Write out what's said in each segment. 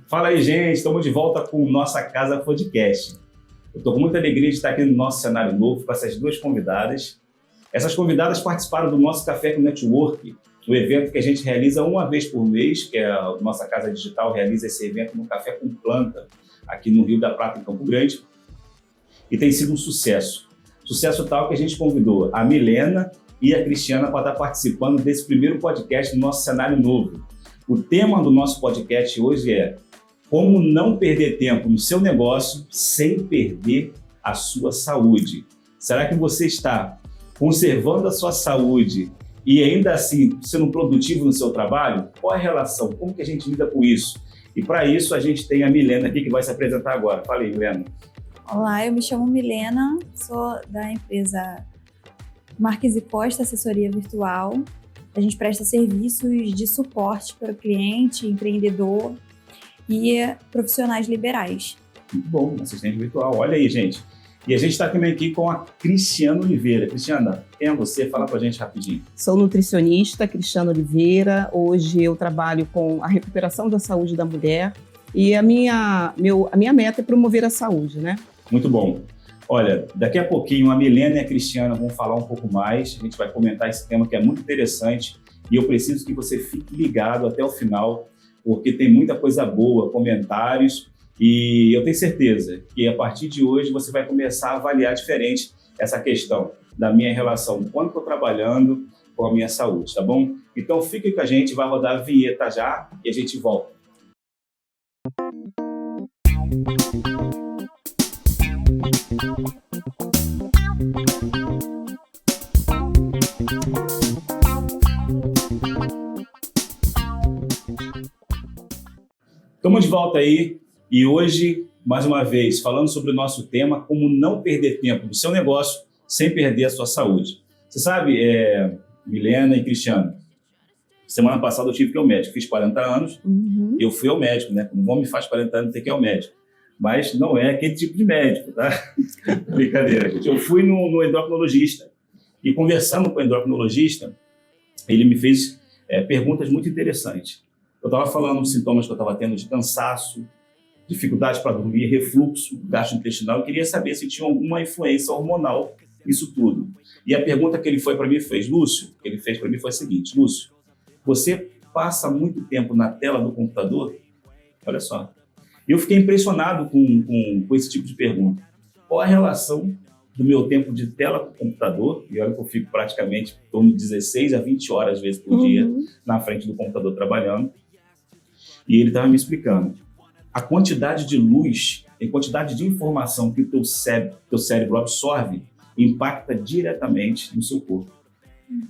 Fala aí, gente, estamos de volta com o Nossa Casa Podcast. Eu estou com muita alegria de estar aqui no nosso cenário novo com essas duas convidadas. Essas convidadas participaram do nosso Café com Network, o evento que a gente realiza uma vez por mês, que a nossa Casa Digital realiza esse evento no Café com Planta, aqui no Rio da Prata, em Campo Grande, e tem sido um sucesso. Sucesso tal que a gente convidou a Milena e a Cristiana para estar participando desse primeiro podcast do nosso cenário novo. O tema do nosso podcast hoje é como não perder tempo no seu negócio sem perder a sua saúde. Será que você está conservando a sua saúde e ainda assim sendo produtivo no seu trabalho? Qual é a relação? Como que a gente lida com isso? E para isso a gente tem a Milena aqui que vai se apresentar agora. Fala aí, Milena. Olá, eu me chamo Milena, sou da empresa Marques e Costa Assessoria Virtual. A gente presta serviços de suporte para o cliente, empreendedor e profissionais liberais. Muito bom, assistente virtual. Olha aí, gente. E a gente está também aqui com a Cristiana Oliveira. Cristiana, quem é você? Fala para a gente rapidinho. Sou nutricionista, Cristiana Oliveira. Hoje eu trabalho com a recuperação da saúde da mulher e a minha meta é promover a saúde, né? Muito bom. Olha, daqui a pouquinho a Milena e a Cristiana vão falar um pouco mais. A gente vai comentar esse tema que é muito interessante e eu preciso que você fique ligado até o final, porque tem muita coisa boa, comentários, e eu tenho certeza que a partir de hoje você vai começar a avaliar diferente essa questão da minha relação, quando estou trabalhando com a minha saúde, tá bom? Então fique com a gente, vai rodar a vinheta já e a gente volta. Estamos de volta aí e hoje, mais uma vez, falando sobre o nosso tema, como não perder tempo no seu negócio sem perder a sua saúde. Você sabe, Milena e Cristiano, semana passada eu tive que ir ao médico, fiz 40 anos e eu fui ao médico, né? Como o homem faz 40 anos tem que ir ao médico. Mas não é aquele tipo de médico, tá? Brincadeira, gente. Eu fui no endocrinologista e conversando com o endocrinologista, ele me fez perguntas muito interessantes. Eu estava falando dos sintomas que eu estava tendo de cansaço, dificuldade para dormir, refluxo gastrointestinal. Eu queria saber se tinha alguma influência hormonal nisso tudo. E a pergunta que ele fez para mim foi a seguinte: Lúcio, você passa muito tempo na tela do computador? Olha só. Eu fiquei impressionado com esse tipo de pergunta. Qual a relação do meu tempo de tela com o computador? E olha que eu fico praticamente em torno de 16 a 20 horas, às vezes, por dia, na frente do computador trabalhando. E ele estava me explicando. A quantidade de luz e quantidade de informação que o teu cérebro absorve impacta diretamente no seu corpo.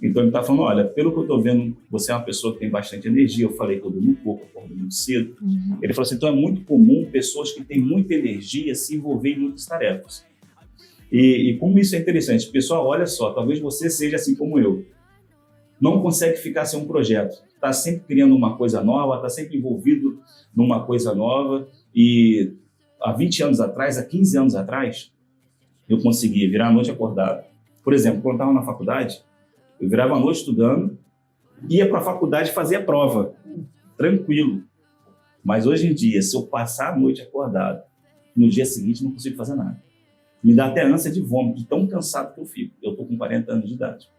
Então ele está falando, olha, pelo que eu estou vendo, você é uma pessoa que tem bastante energia. Eu falei que eu durmo pouco, eu acordo muito cedo. Ele falou assim, então é muito comum pessoas que têm muita energia se envolverem em muitas tarefas. E como isso é interessante, pessoal, olha só, talvez você seja assim como eu. Não consegue ficar sem um projeto. Está sempre criando uma coisa nova, está sempre envolvido numa coisa nova. E há 20 anos atrás, há 15 anos atrás, eu conseguia virar a noite acordado. Por exemplo, quando eu estava na faculdade, eu virava a noite estudando, ia para a faculdade fazer a prova, tranquilo. Mas hoje em dia, se eu passar a noite acordado, no dia seguinte não consigo fazer nada. Me dá até ânsia de vômito, de tão cansado que eu fico. Eu estou com 40 anos de idade.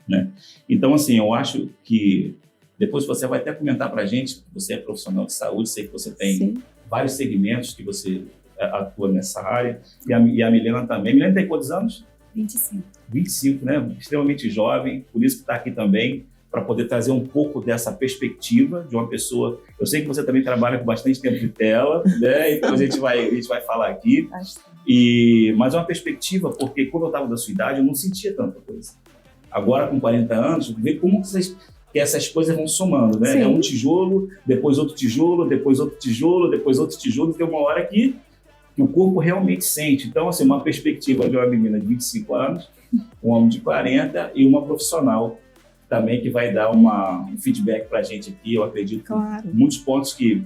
Né? Então, assim, eu acho que depois você vai até comentar para a gente, você é profissional de saúde, sei que você tem vários segmentos que você atua nessa área, e a Milena também. Milena tem quantos anos? 25. 25, né? Extremamente jovem, por isso que está aqui também, para poder trazer um pouco dessa perspectiva de uma pessoa. Eu sei que você também trabalha com bastante tempo de tela, né? Então a gente vai falar aqui. Mas é uma perspectiva, porque quando eu estava da sua idade, eu não sentia tanta coisa. Agora, com 40 anos, vê como que essas coisas vão somando, né? É um tijolo, depois outro tijolo, depois outro tijolo, depois outro tijolo, tem uma hora que o corpo realmente sente. Então, assim, uma perspectiva de uma menina de 25 anos, um homem de 40 e uma profissional também que vai dar um feedback para a gente aqui. Eu acredito que muitos pontos que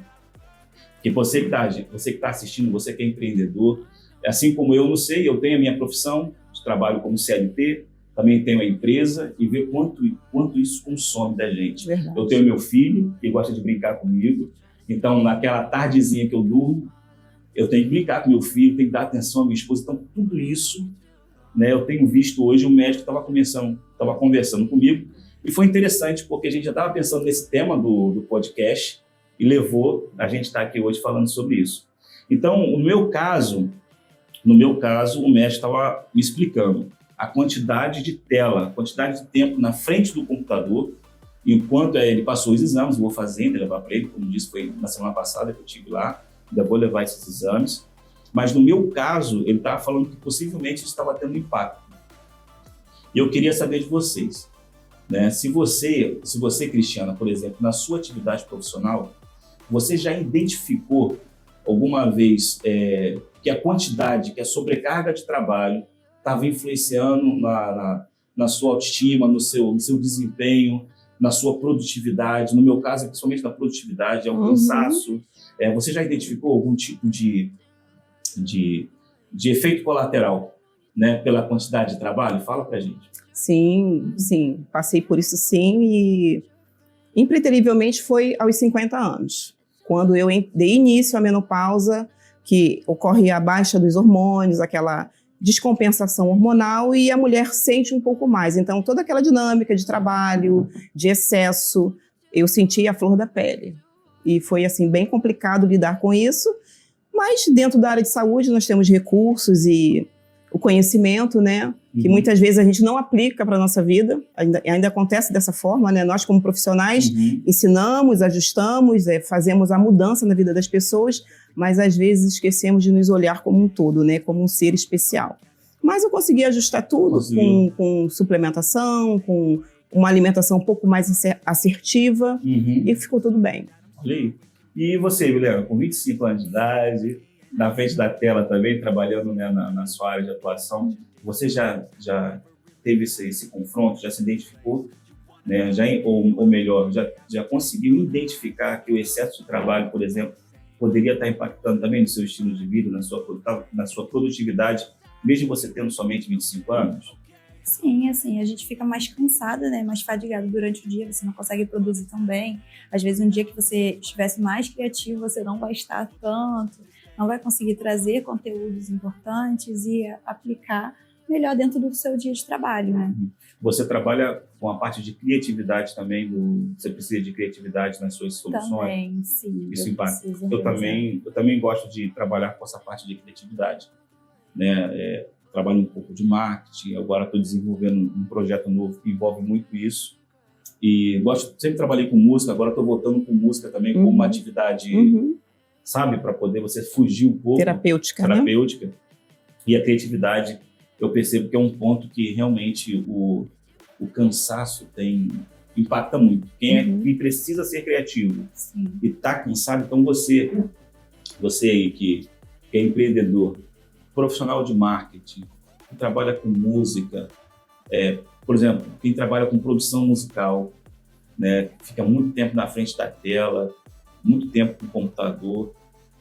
você que está assistindo, você que é empreendedor, assim como eu, não sei, eu tenho a minha profissão, trabalho como CLT, também tenho a empresa e ver quanto isso consome da gente. Verdade. Eu tenho meu filho, que gosta de brincar comigo, Então, naquela tardezinha que eu durmo, eu tenho que brincar com meu filho, tenho que dar atenção à minha esposa. Então, tudo isso, né, eu tenho visto hoje. O médico estava conversando comigo, e foi interessante porque a gente já estava pensando nesse tema do podcast e levou a gente estar aqui hoje falando sobre isso. Então, no meu caso, o médico estava me explicando a quantidade de tela, a quantidade de tempo na frente do computador, enquanto ele passou os exames. Vou fazendo, levar para ele, como disse, foi na semana passada que eu estive lá, ainda vou levar esses exames. Mas no meu caso, ele estava falando que possivelmente isso estava tendo impacto. E eu queria saber de vocês, né? Se você, Cristiana, por exemplo, na sua atividade profissional, você já identificou alguma vez que a quantidade, que a sobrecarga de trabalho estava influenciando na sua autoestima, no seu desempenho, na sua produtividade? No meu caso, principalmente na produtividade, é um cansaço. Você já identificou algum tipo de efeito colateral, né, pela quantidade de trabalho? Fala pra gente. Sim, passei por isso sim, e impreterivelmente foi aos 50 anos, quando eu dei início à menopausa, que ocorre a baixa dos hormônios, aquela descompensação hormonal, e a mulher sente um pouco mais. Então, toda aquela dinâmica de trabalho, de excesso, eu senti a flor da pele. E foi, assim, bem complicado lidar com isso, mas dentro da área de saúde nós temos recursos e o conhecimento, né, que muitas vezes a gente não aplica para a nossa vida, ainda acontece dessa forma, né? Nós, como profissionais, ensinamos, ajustamos, fazemos a mudança na vida das pessoas, mas às vezes esquecemos de nos olhar como um todo, né? Como um ser especial. Mas eu consegui ajustar tudo com suplementação, com uma alimentação um pouco mais assertiva, e ficou tudo bem. Olha aí. E você, Milena, com 25 anos de idade, na frente da tela também, trabalhando, né, na sua área de atuação, você já teve esse confronto, já se identificou, né, ou melhor, já conseguiu identificar que o excesso de trabalho, por exemplo, poderia estar impactando também no seu estilo de vida, na sua produtividade, mesmo você tendo somente 25 anos? Sim, assim, a gente fica mais cansada, né, mais fadigada durante o dia, você não consegue produzir tão bem. Às vezes, um dia que você estivesse mais criativo, você não vai estar tanto, não vai conseguir trazer conteúdos importantes e aplicar melhor dentro do seu dia de trabalho, né? Você trabalha com a parte de criatividade também, você precisa de criatividade nas suas soluções? Também, sim. Isso impacta. Eu também gosto de trabalhar com essa parte de criatividade, né? Trabalho um pouco de marketing, agora estou desenvolvendo um projeto novo que envolve muito isso. E sempre trabalhei com música, agora estou voltando com música também como uma atividade, sabe, para poder você fugir um pouco. Terapêutica. Né? E a criatividade, eu percebo que é um ponto que realmente o cansaço impacta muito. Quem precisa ser criativo e está cansado, então você aí que é empreendedor, profissional de marketing, que trabalha com música, por exemplo, quem trabalha com produção musical, né, fica muito tempo na frente da tela, muito tempo no computador,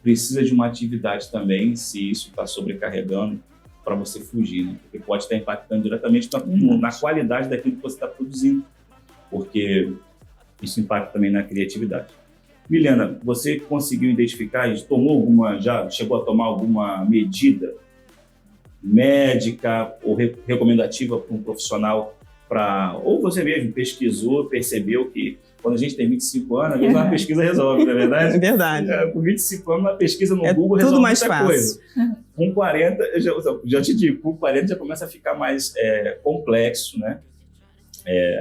precisa de uma atividade também, se isso está sobrecarregando, para você fugir, né? Porque pode estar impactando diretamente na qualidade daquilo que você está produzindo, porque isso impacta também na criatividade. Milena, você conseguiu identificar, já chegou a tomar alguma medida médica ou recomendativa para um profissional, ou você mesmo pesquisou, percebeu que quando a gente tem 25 anos, às vezes uma pesquisa resolve, não é verdade? É verdade. Com 25 anos, uma pesquisa no Google resolve tudo mais muita fácil. coisa. Com 40, já te digo, com 40 já começa a ficar mais complexo, né?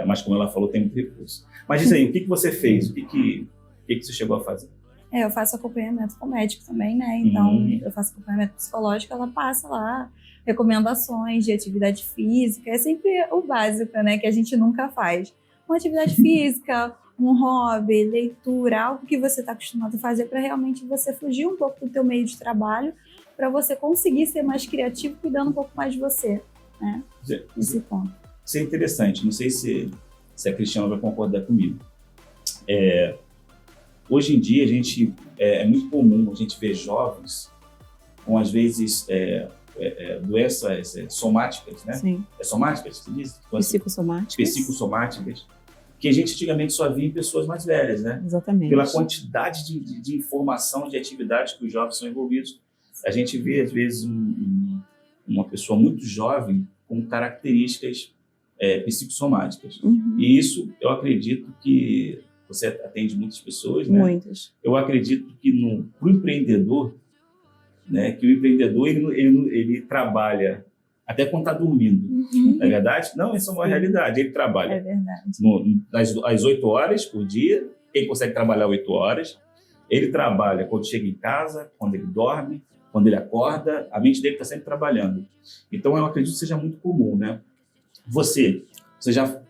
Mas como ela falou, tem muito recurso. Mas diz aí, o que você fez? O que você chegou a fazer? Eu faço acompanhamento com médico também, né? Então, eu faço acompanhamento psicológico, ela passa lá recomendações de atividade física. É sempre o básico, né? Que a gente nunca faz. Uma atividade física, um hobby, leitura, algo que você está acostumado a fazer para realmente você fugir um pouco do teu meio de trabalho, para você conseguir ser mais criativo, cuidando um pouco mais de você, né? Esse ponto. Isso é interessante. Não sei se a Cristiana vai concordar comigo. Hoje em dia, é muito comum a gente ver jovens com, às vezes, doenças somáticas, né? Sim. Somáticas, você diz? Psicossomáticas. Psicossomáticas, que a gente antigamente só via em pessoas mais velhas, né? Exatamente. Pela quantidade de informação, de atividades que os jovens são envolvidos. A gente vê, às vezes, uma pessoa muito jovem com características psicossomáticas. E isso, eu acredito que você atende muitas pessoas, né? Muitas. Eu acredito que para o empreendedor, né, que o empreendedor ele trabalha até quando está dormindo. Não é verdade? Não, isso é uma realidade. Ele trabalha às 8 horas por dia, ele consegue trabalhar 8 horas, ele trabalha quando chega em casa, quando ele dorme, quando ele acorda, a mente dele está sempre trabalhando. Então, eu acredito que seja muito comum, né? Você já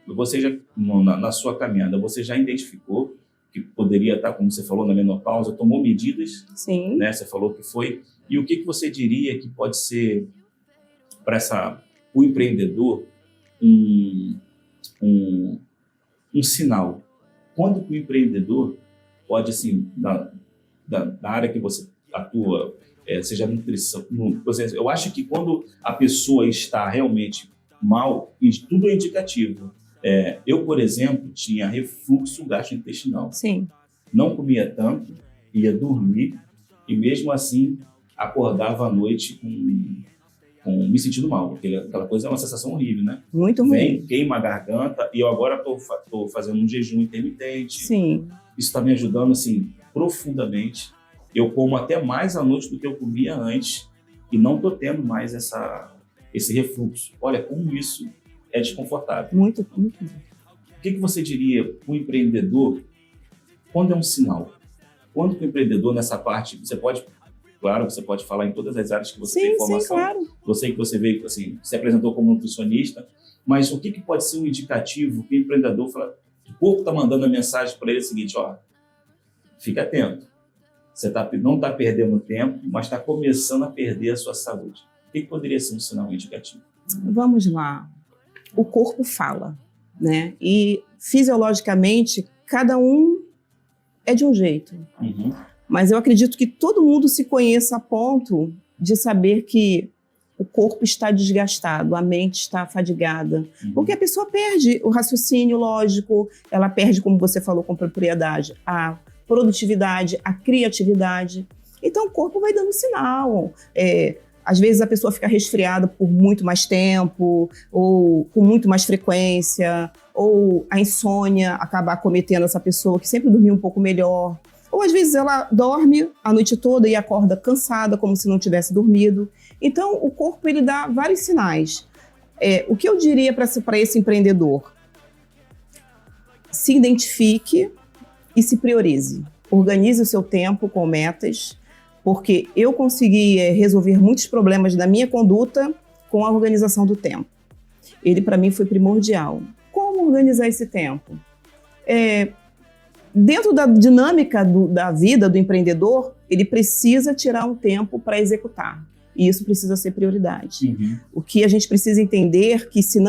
na sua caminhada, você já identificou que poderia estar, como você falou, na menopausa, tomou medidas? Sim. Né? Você falou que foi. E o que você diria que pode ser para o empreendedor um sinal? Quando que o empreendedor pode, assim, da área que você atua, seja nutrição, eu acho que quando a pessoa está realmente mal, tudo é indicativo. Eu, por exemplo, tinha refluxo gastrointestinal. Sim. Não comia tanto, ia dormir e mesmo assim acordava à noite me sentindo mal, porque aquela coisa é uma sensação horrível, né? Muito ruim. Queima a garganta e eu agora estou fazendo um jejum intermitente. Sim. Isso está me ajudando, assim, profundamente. Eu como até mais à noite do que eu comia antes e não estou tendo mais esse refluxo. Olha, como isso é desconfortável. Muito, muito. O que você diria para o empreendedor quando é um sinal? Quando que o empreendedor, nessa parte, você pode falar em todas as áreas que você tem informação. Sim, claro. Eu sei que você veio, assim, se apresentou como nutricionista, mas o que pode ser um indicativo que o empreendedor fala, o corpo está mandando a mensagem para ele o seguinte, ó, fica atento. Você não está perdendo tempo, mas está começando a perder a sua saúde. O que poderia ser um sinal indicativo? Vamos lá. O corpo fala, né? E fisiologicamente, cada um é de um jeito. Uhum. Mas eu acredito que todo mundo se conheça a ponto de saber que o corpo está desgastado, a mente está fadigada. Uhum. Porque a pessoa perde o raciocínio lógico, ela perde, como você falou com propriedade, a produtividade, a criatividade. Então o corpo vai dando sinal. Às vezes a pessoa fica resfriada por muito mais tempo, ou com muito mais frequência, ou a insônia acaba acometendo essa pessoa que sempre dormiu um pouco melhor. Ou às vezes ela dorme a noite toda e acorda cansada, como se não tivesse dormido. Então o corpo ele dá vários sinais. O que eu diria para esse empreendedor? Se identifique e se priorize. Organize o seu tempo com metas, porque eu consegui resolver muitos problemas da minha conduta com a organização do tempo. Ele, para mim, foi primordial. Como organizar esse tempo? Dentro da dinâmica da vida do empreendedor, ele precisa tirar um tempo para executar. E isso precisa ser prioridade. Uhum. O que a gente precisa entender que se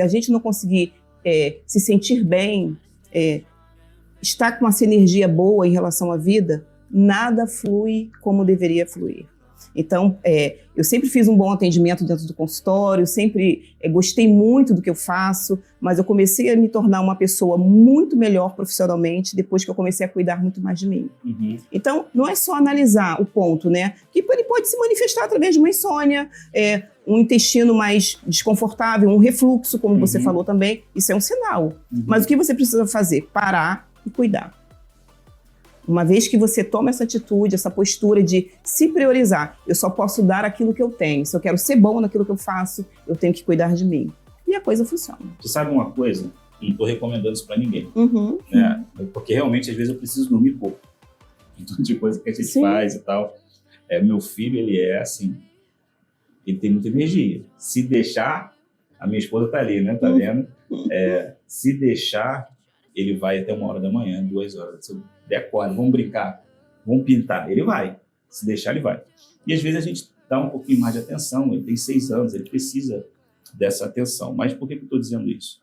a gente não conseguir se sentir bem, estar com uma sinergia boa em relação à vida, nada flui como deveria fluir. Então, eu sempre fiz um bom atendimento dentro do consultório, sempre gostei muito do que eu faço, mas eu comecei a me tornar uma pessoa muito melhor profissionalmente depois que eu comecei a cuidar muito mais de mim. Uhum. Então, não é só analisar o ponto, né? Que ele pode se manifestar através de uma insônia, um intestino mais desconfortável, um refluxo, como você falou também. Isso é um sinal. Uhum. Mas o que você precisa fazer? Parar e cuidar. Uma vez que você toma essa atitude, essa postura de se priorizar, eu só posso dar aquilo que eu tenho. Se eu quero ser bom naquilo que eu faço, eu tenho que cuidar de mim. E a coisa funciona. Você sabe uma coisa? Não estou recomendando isso para ninguém. Uhum. Né? Porque realmente, às vezes, eu preciso dormir pouco. Tudo de coisa que a gente faz e tal. Meu filho, ele é assim, ele tem muita energia. Se deixar, a minha esposa tá ali, né? Tá vendo? Se deixar, ele vai até 1h da manhã, 2h. Se eu der corda, vamos brincar, vamos pintar. Ele vai. Se deixar, ele vai. E às vezes a gente dá um pouquinho mais de atenção. Ele tem 6 anos, ele precisa dessa atenção. Mas por que eu estou dizendo isso?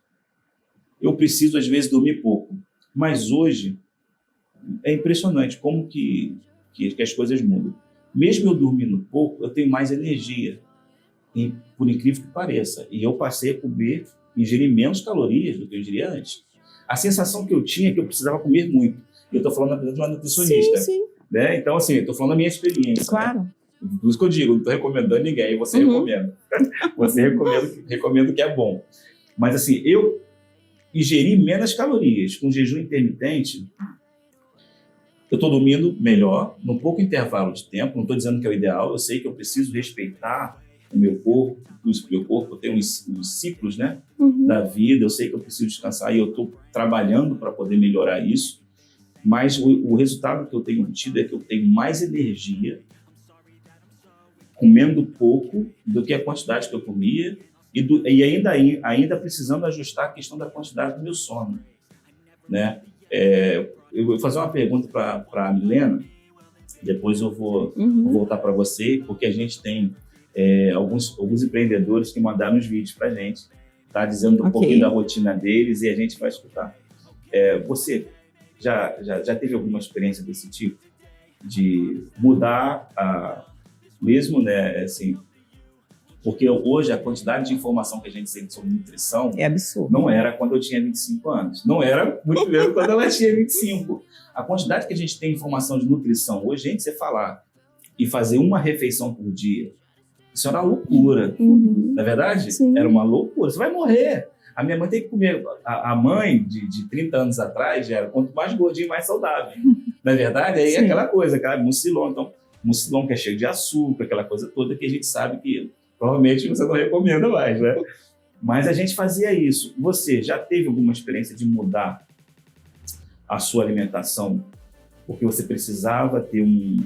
Eu preciso, às vezes, dormir pouco. Mas hoje, é impressionante como que as coisas mudam. Mesmo eu dormindo pouco, eu tenho mais energia. E, por incrível que pareça. E eu passei a ingerir menos calorias do que eu ingeria antes. a sensação que eu tinha é que eu precisava comer muito. Eu estou falando, na verdade, de uma nutricionista. Sim. Né? Então, assim, eu estou falando da minha experiência. Claro. Né? Por isso que eu digo, não estou recomendando ninguém, você recomenda. Você recomenda que é bom. Mas, assim, eu ingeri menos calorias com jejum intermitente. Eu estou dormindo melhor, num pouco intervalo de tempo. Não estou dizendo que é o ideal. Eu sei que eu preciso respeitar o meu corpo. O meu corpo tem uns ciclos, né, da vida. Eu sei que eu preciso descansar e eu estou trabalhando para poder melhorar isso. Mas o resultado que eu tenho obtido é que eu tenho mais energia comendo pouco do que a quantidade que eu comia e ainda precisando ajustar a questão da quantidade do meu sono, né? Eu vou fazer uma pergunta para a Milena, depois eu vou voltar para você, porque a gente tem alguns empreendedores que mandaram os vídeos para a gente, tá? Dizendo um pouquinho da rotina deles e a gente vai escutar. Você já teve alguma experiência desse tipo? De mudar mesmo, né, assim, porque hoje a quantidade de informação que a gente tem sobre nutrição é absurdo. Não era quando eu tinha 25 anos. Não era muito menos quando ela tinha 25. A quantidade que a gente tem de informação de nutrição hoje, gente, você falar e fazer uma refeição por dia, isso era uma loucura. Não é verdade? Sim. Era uma loucura. Você vai morrer. A minha mãe tem que comer. A mãe de 30 anos atrás era quanto mais gordinho, mais saudável. Não é verdade? Aí é aquela coisa, aquela mucilon. Então, mucilon que é cheio de açúcar, aquela coisa toda que a gente sabe que provavelmente você não recomenda mais, né? Mas a gente fazia isso. Você já teve alguma experiência de mudar a sua alimentação porque você precisava ter um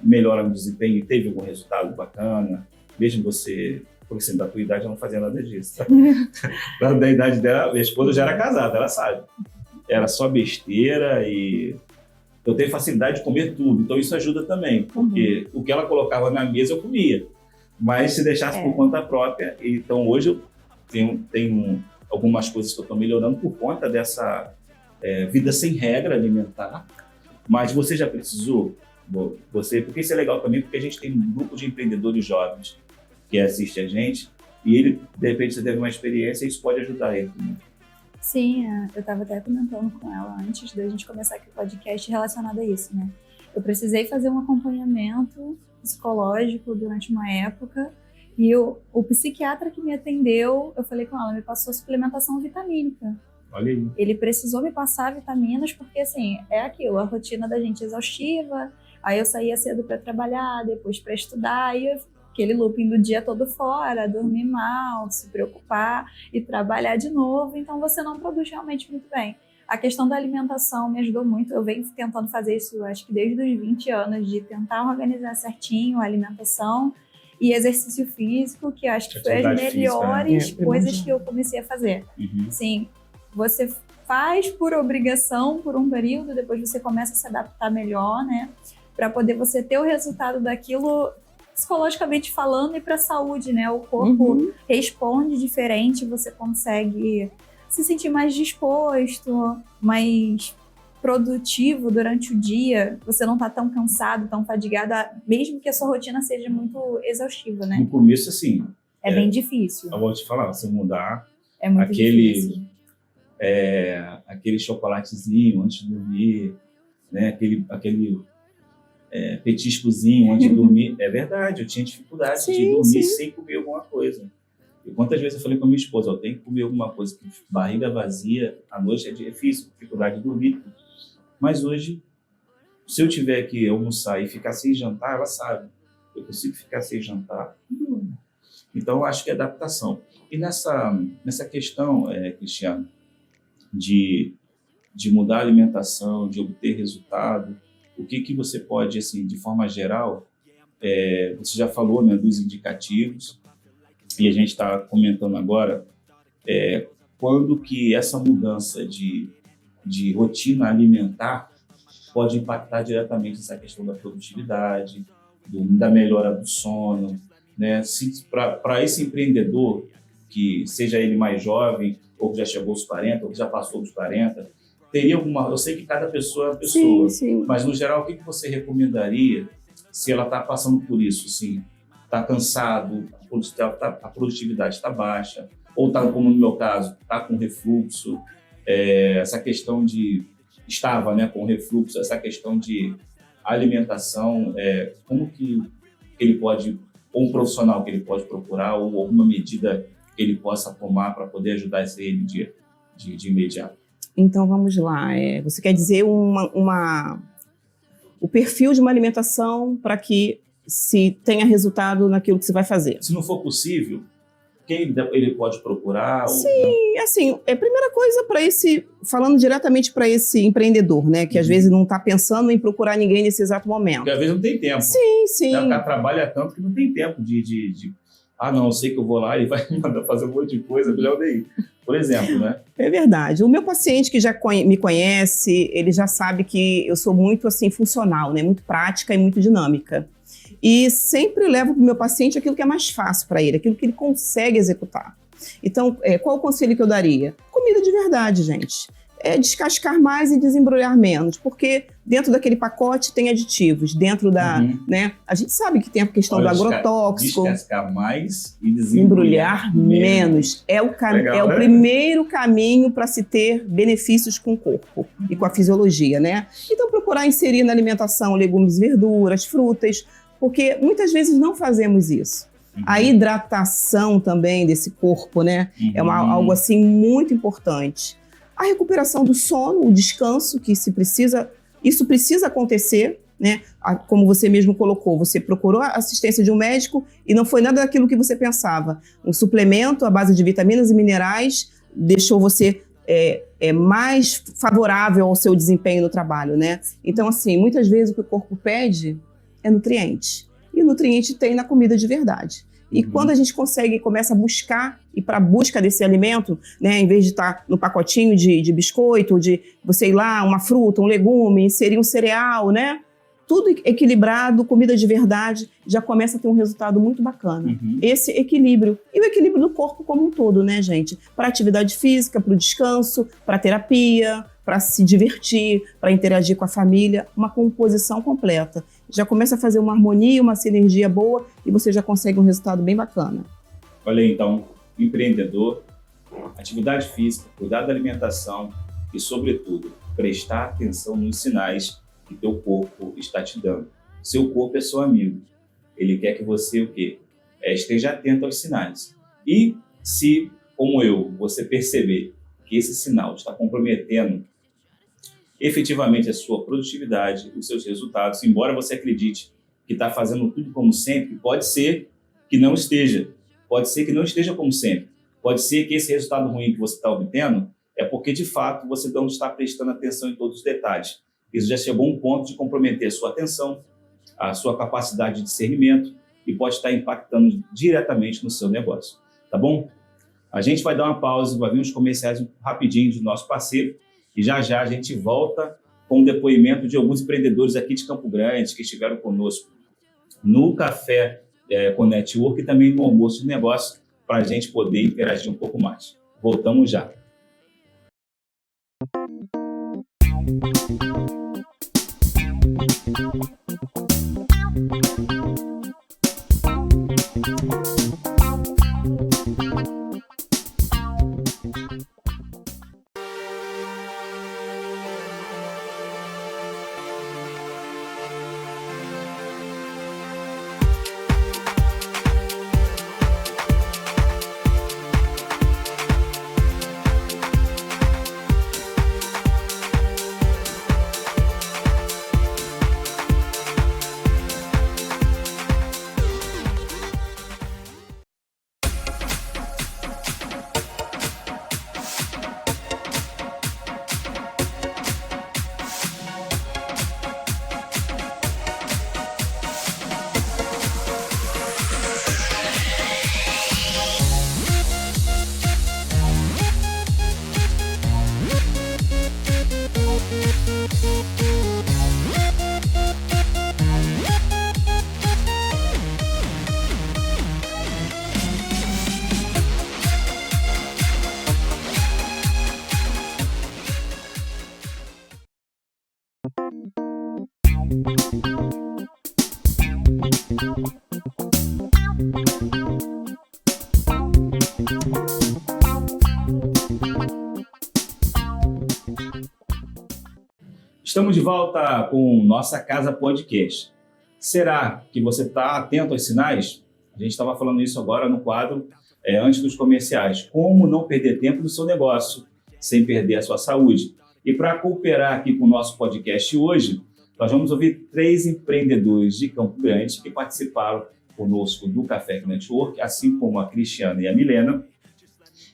melhor desempenho e teve algum resultado bacana? Mesmo você, porque assim, da tua idade, eu não fazia nada disso. Tá? Da idade dela, minha esposa já era casada, ela sabe. Era só besteira e eu tenho facilidade de comer tudo, então isso ajuda também, porque o que ela colocava na mesa eu comia. Mas se deixasse por conta própria, então hoje eu tenho algumas coisas que eu estou melhorando por conta dessa vida sem regra alimentar. Mas você já precisou? Porque isso é legal também, porque a gente tem um grupo de empreendedores jovens que assiste a gente e ele, de repente, você teve uma experiência e isso pode ajudar ele também. Sim, eu estava até comentando com ela antes da gente começar aqui o podcast relacionado a isso, né? Eu precisei fazer um acompanhamento psicológico durante uma época e o psiquiatra que me atendeu, eu falei com ela, me passou suplementação vitamínica. Olha aí. Ele precisou me passar vitaminas porque, assim, é aquilo, a rotina da gente exaustiva, aí eu saía cedo para trabalhar, depois para estudar, e aquele looping do dia todo fora, dormir mal, se preocupar e trabalhar de novo, então você não produz realmente muito bem. A questão da alimentação me ajudou muito, eu venho tentando fazer isso, acho que desde os 20 anos, de tentar organizar certinho a alimentação e exercício físico, que eu acho que foi as melhores coisas que eu comecei a fazer. Sim, você faz por obrigação por um período, depois você começa a se adaptar melhor, né? Para poder você ter o resultado daquilo psicologicamente falando e para a saúde, né? O corpo responde diferente, você consegue se sentir mais disposto, mais produtivo durante o dia, você não tá tão cansado, tão fadigado, mesmo que a sua rotina seja muito exaustiva, né? No começo, assim... É bem difícil. Eu vou te falar, você mudar muito difícil. Aquele chocolatezinho antes de dormir, né? aquele petiscozinho antes de dormir. É verdade, eu tinha dificuldade de dormir sem comer alguma coisa. E quantas vezes eu falei com a minha esposa, eu tenho que comer alguma coisa, porque barriga vazia à noite é difícil, dificuldade de dormir. Mas hoje, se eu tiver que almoçar e ficar sem jantar, ela sabe. Eu consigo ficar sem jantar. Então, eu acho que é adaptação. E nessa questão, Cristiano, de mudar a alimentação, de obter resultado, o que você pode, assim, de forma geral, você já falou, né, dos indicativos, e a gente está comentando agora, quando que essa mudança de rotina alimentar pode impactar diretamente nessa questão da produtividade, da melhora do sono, né? Para esse empreendedor, que seja ele mais jovem, ou que já chegou aos 40, ou que já passou dos 40, teria alguma... Eu sei que cada pessoa é uma pessoa, mas no geral, o que você recomendaria se ela está passando por isso, assim? Está cansado, a produtividade está baixa, ou está, como no meu caso, está com refluxo. essa questão estava, né, com refluxo, essa questão de alimentação, como que ele pode, ou um profissional que ele pode procurar, ou alguma medida que ele possa tomar para poder ajudar ele de imediato? Então, vamos lá. Você quer dizer o perfil de uma alimentação para que se tenha resultado naquilo que você vai fazer? Se não for possível, quem ele pode procurar? Sim, assim, a primeira coisa falando diretamente para esse empreendedor, né, que às vezes não está pensando em procurar ninguém nesse exato momento. Porque às vezes não tem tempo. Sim. O cara trabalha tanto que não tem tempo não, eu sei que eu vou lá e vai me mandar fazer um monte de coisa, melhor nem ir. Por exemplo, né? É verdade. O meu paciente que já me conhece, ele já sabe que eu sou muito, assim, funcional, né, muito prática e muito dinâmica. E sempre levo para o meu paciente aquilo que é mais fácil para ele, aquilo que ele consegue executar. Então, qual o conselho que eu daria? Comida de verdade, gente. Descascar mais e desembrulhar menos, porque dentro daquele pacote tem aditivos, dentro da, né? A gente sabe que tem a questão do agrotóxico. Descascar mais e desembrulhar menos. É o primeiro caminho para se ter benefícios com o corpo e com a fisiologia, né? Então, procurar inserir na alimentação legumes, verduras, frutas, porque muitas vezes não fazemos isso. A hidratação também desse corpo, né? É algo assim muito importante. A recuperação do sono, o descanso, que isso precisa acontecer, né? Como você mesmo colocou, você procurou a assistência de um médico e não foi nada daquilo que você pensava. Um suplemento à base de vitaminas e minerais deixou você mais favorável ao seu desempenho no trabalho, né? Então, assim, muitas vezes o que o corpo pede é nutriente. E o nutriente tem na comida de verdade. E quando a gente começa a buscar, e para a busca desse alimento, né, em vez de estar no pacotinho de biscoito, de você ir lá, uma fruta, um legume, inserir um cereal, né? Tudo equilibrado, comida de verdade, já começa a ter um resultado muito bacana. Esse equilíbrio. E o equilíbrio do corpo como um todo, né, gente? Para atividade física, para o descanso, para terapia, para se divertir, para interagir com a família, uma composição completa. Já começa a fazer uma harmonia, uma sinergia boa e você já consegue um resultado bem bacana. Olha aí, então, empreendedor, atividade física, cuidar da alimentação e, sobretudo, prestar atenção nos sinais que teu corpo está te dando. Seu corpo é seu amigo. Ele quer que você, o quê? Esteja atento aos sinais. E se, como eu, você perceber que esse sinal está comprometendo efetivamente a sua produtividade, os seus resultados, embora você acredite que está fazendo tudo como sempre, pode ser que não esteja. Pode ser que não esteja como sempre. Pode ser que esse resultado ruim que você está obtendo é porque, de fato, você não está prestando atenção em todos os detalhes. Isso já chegou a um ponto de comprometer a sua atenção, a sua capacidade de discernimento e pode estar impactando diretamente no seu negócio. Tá bom? A gente vai dar uma pausa, vai vir uns comerciais rapidinho do nosso parceiro e já a gente volta com o depoimento de alguns empreendedores aqui de Campo Grande que estiveram conosco no Café com Network e também no Almoço de Negócio para a gente poder interagir um pouco mais. Voltamos já. Estamos de volta com Nossa Casa Podcast. Será que você está atento aos sinais? A gente estava falando isso agora no quadro antes dos comerciais. Como não perder tempo no seu negócio sem perder a sua saúde? E para cooperar aqui com o nosso podcast hoje, nós vamos ouvir 3 empreendedores de Campo Grande que participaram conosco do Café Network, assim como a Cristiana e a Milena,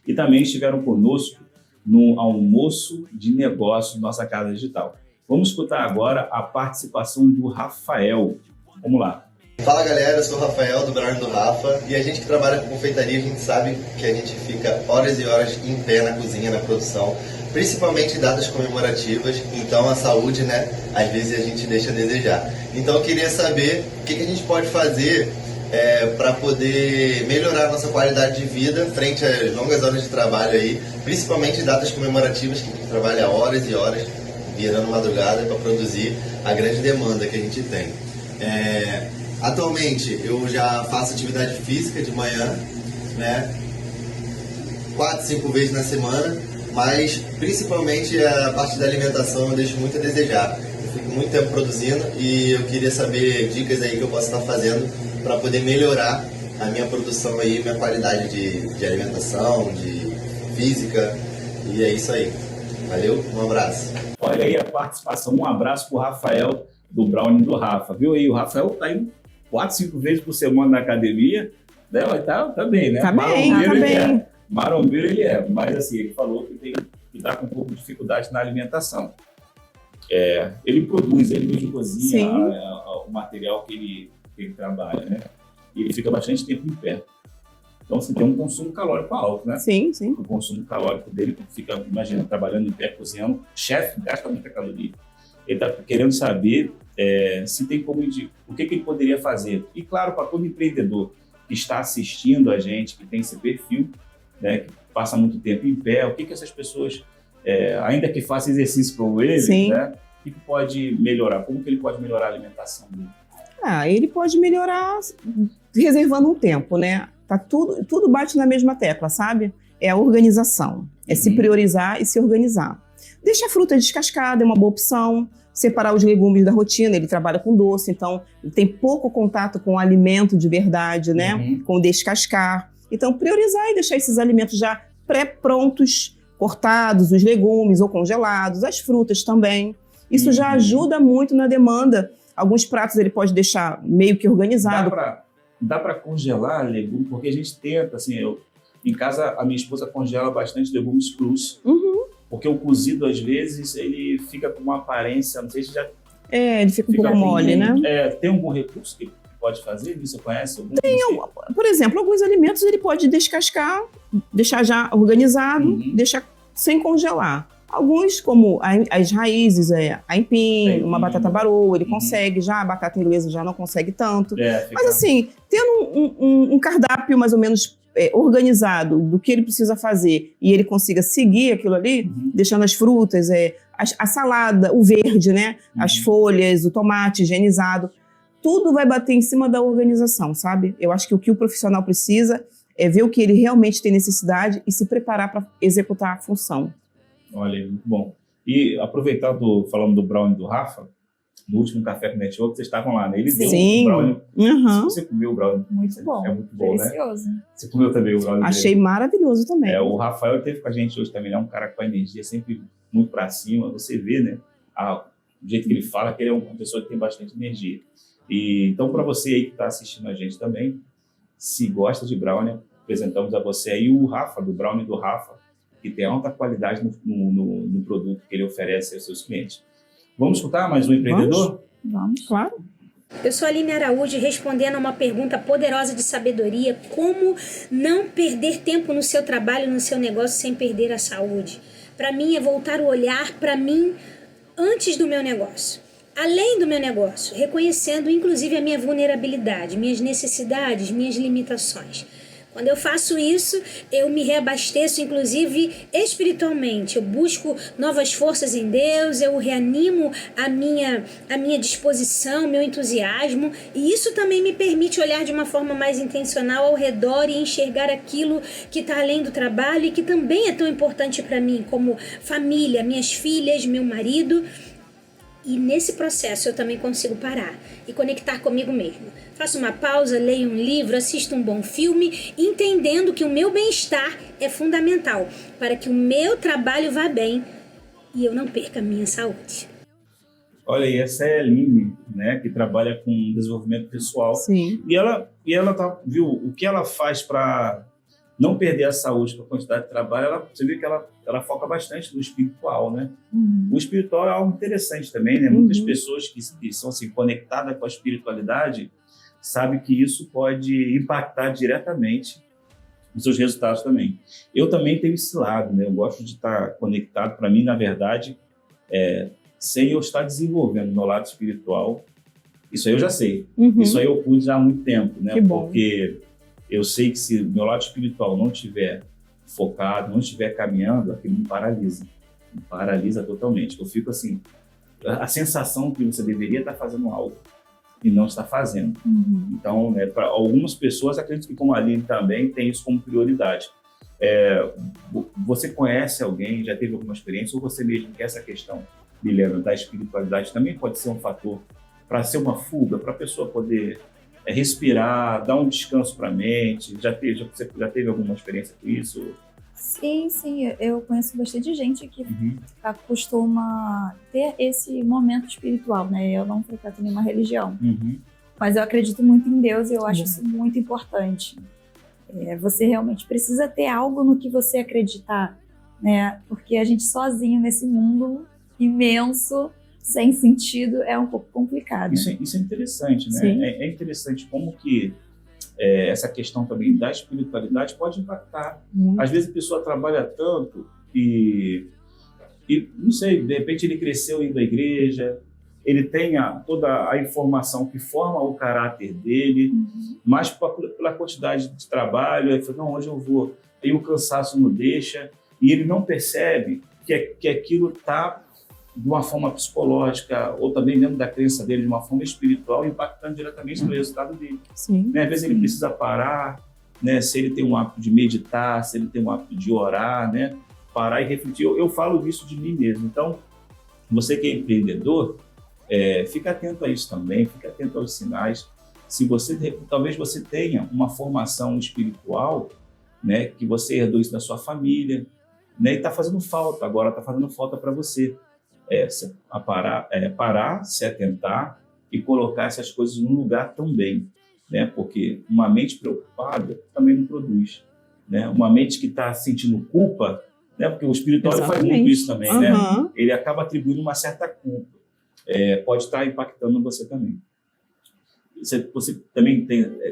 e também estiveram conosco no almoço de negócio Nossa Casa Digital. Vamos escutar agora a participação do Rafael. Vamos lá. Fala galera, eu sou o Rafael do Brownie do Rafa e a gente que trabalha com confeitaria, a gente sabe que a gente fica horas e horas em pé na cozinha, na produção, principalmente em datas comemorativas, então a saúde, né, às vezes a gente deixa a desejar. Então eu queria saber o que a gente pode fazer para poder melhorar a nossa qualidade de vida frente às longas horas de trabalho aí, principalmente em datas comemorativas, que a gente trabalha horas e horas, virando madrugada para produzir a grande demanda que a gente tem. Atualmente eu já faço atividade física de manhã, né, 4, 5 vezes na semana, mas principalmente a parte da alimentação eu deixo muito a desejar. Eu fico muito tempo produzindo e eu queria saber dicas aí que eu posso estar fazendo para poder melhorar a minha produção aí, minha qualidade de alimentação, de física, e é isso aí. Valeu, um abraço. Olha aí a participação, um abraço para o Rafael do Brownie do Rafa, viu aí? O Rafael está indo 4, 5 vezes por semana na academia, né? Tá bem, né? Tá bem. Marombeiro ele é, mas assim, ele falou que tem que estar com um pouco de dificuldade na alimentação. Ele produz, ele mesmo cozinha o material que ele trabalha, né? E ele fica bastante tempo em pé. Então, você tem um consumo calórico alto, né? Sim. O consumo calórico dele fica, imagina, trabalhando em pé, cozinhando, chefe, gasta muita caloria. Ele está querendo saber se tem como o que ele poderia fazer. E, claro, para todo empreendedor que está assistindo a gente, que tem esse perfil, né, que passa muito tempo em pé, o que essas pessoas, ainda que façam exercício como ele, né, o que pode melhorar? Como que ele pode melhorar a alimentação dele? Ele pode melhorar reservando um tempo, né? Tá tudo bate na mesma tecla, sabe? É a organização, se priorizar e se organizar. Deixa a fruta descascada, é uma boa opção. Separar os legumes da rotina, ele trabalha com doce, então ele tem pouco contato com o alimento de verdade, né? Com descascar. Então, priorizar e deixar esses alimentos já pré-prontos, cortados, os legumes ou congelados, as frutas também. Isso já ajuda muito na demanda. Alguns pratos ele pode deixar meio que organizado. Dá para congelar legumes, porque a gente tenta, assim, em casa a minha esposa congela bastante legumes crus, porque o cozido às vezes ele fica com uma aparência, não sei se já... ele fica um pouco mole, né? Tem algum recurso que pode fazer? Você conhece? Por exemplo, alguns alimentos ele pode descascar, deixar já organizado, deixar sem congelar. Alguns, como as raízes, aipim, uma batata baroa, ele consegue já, a batata inglesa já não consegue tanto. Mas assim, tendo um cardápio mais ou menos organizado do que ele precisa fazer e ele consiga seguir aquilo ali, deixando as frutas, a salada, o verde, né? As folhas, o tomate higienizado, tudo vai bater em cima da organização, sabe? Eu acho que o que o profissional precisa é ver o que ele realmente tem necessidade e se preparar para executar a função. Olha, muito bom. E aproveitando, falando do Brownie do Rafa, no último Café com Network, vocês estavam lá, né? Ele deu um Brownie. Você comeu o Brownie? Muito bom. É muito bom, delicioso, né? Você comeu também o Brownie Achei dele? Maravilhoso também. O Rafael esteve com a gente hoje também, ele é um cara com a energia sempre muito para cima. Você vê, né? O jeito que ele fala, que ele é uma pessoa que tem bastante energia. E então, para você aí que está assistindo a gente também, se gosta de Brownie, apresentamos a você aí o Rafa, do Brownie do Rafa, que tem alta qualidade no produto que ele oferece aos seus clientes. Vamos escutar mais um empreendedor? Vamos, claro. Eu sou a Aline Araújo, respondendo a uma pergunta poderosa de sabedoria: como não perder tempo no seu trabalho, no seu negócio, sem perder a saúde? Para mim, é voltar o olhar para mim antes do meu negócio, além do meu negócio, reconhecendo inclusive a minha vulnerabilidade, minhas necessidades, minhas limitações. Quando eu faço isso, eu me reabasteço, inclusive espiritualmente. Eu busco novas forças em Deus, eu reanimo a minha disposição, meu entusiasmo. E isso também me permite olhar de uma forma mais intencional ao redor e enxergar aquilo que está além do trabalho e que também é tão importante para mim, como família, minhas filhas, meu marido. E nesse processo eu também consigo parar e conectar comigo mesmo. Faço uma pausa, leio um livro, assisto um bom filme, entendendo que o meu bem-estar é fundamental para que o meu trabalho vá bem e eu não perca a minha saúde. Olha, e essa é a Aline, né, que trabalha com desenvolvimento pessoal. Sim. E ela viu o que ela faz para não perder a saúde com a quantidade de trabalho. Você viu que ela foca bastante no espiritual, né? O espiritual é algo interessante também, né? Muitas pessoas que são assim, conectadas com a espiritualidade sabem que isso pode impactar diretamente nos seus resultados também. Eu também tenho esse lado, né? Eu gosto de estar conectado. Para mim, na verdade, sem eu estar desenvolvendo meu lado espiritual, isso aí eu já sei. Isso aí eu pude já há muito tempo, né? Que bom. Porque eu sei que se meu lado espiritual não estiver focado, não estiver caminhando, aquilo me paralisa totalmente. Eu fico assim, a sensação que você deveria estar fazendo algo e não está fazendo. Então, né, para algumas pessoas, acredito que como a Aline também tem isso como prioridade. Você conhece alguém, já teve alguma experiência, ou você mesmo que essa questão, Milena, da espiritualidade também pode ser um fator para ser uma fuga, para a pessoa poder respirar, dar um descanso para a mente? Você já teve alguma experiência com isso? Sim, eu conheço bastante gente que costuma ter esse momento espiritual, né? Eu não frequento nenhuma religião, mas eu acredito muito em Deus e eu acho isso muito importante. Você realmente precisa ter algo no que você acreditar, né? Porque a gente sozinho nesse mundo imenso, sem sentido, é um pouco complicado. Isso é interessante, né? É interessante como que essa questão também da espiritualidade pode impactar. Às vezes a pessoa trabalha tanto e não sei, de repente ele cresceu indo à igreja, ele tem toda a informação que forma o caráter dele, mas pela quantidade de trabalho, ele fala, não, hoje eu vou, aí o cansaço não deixa, e ele não percebe que aquilo está de uma forma psicológica, ou também dentro da crença dele, de uma forma espiritual, impactando diretamente no resultado dele. Né? Às vezes ele precisa parar, né? Se ele tem um hábito de meditar, se ele tem um hábito de orar, né? Parar e refletir. Eu falo isso de mim mesmo. Então, você que é empreendedor, fica atento a isso também, fica atento aos sinais. Se talvez você tenha uma formação espiritual, né? Que você herdou isso da sua família, né? E está fazendo falta, agora está fazendo falta para você. Parar, se atentar e colocar essas coisas num lugar também, né? Porque uma mente preocupada também não produz, né? Uma mente que está sentindo culpa, né? Porque o espiritual faz muito isso também, né? Ele acaba atribuindo uma certa culpa, pode estar impactando você também. Você também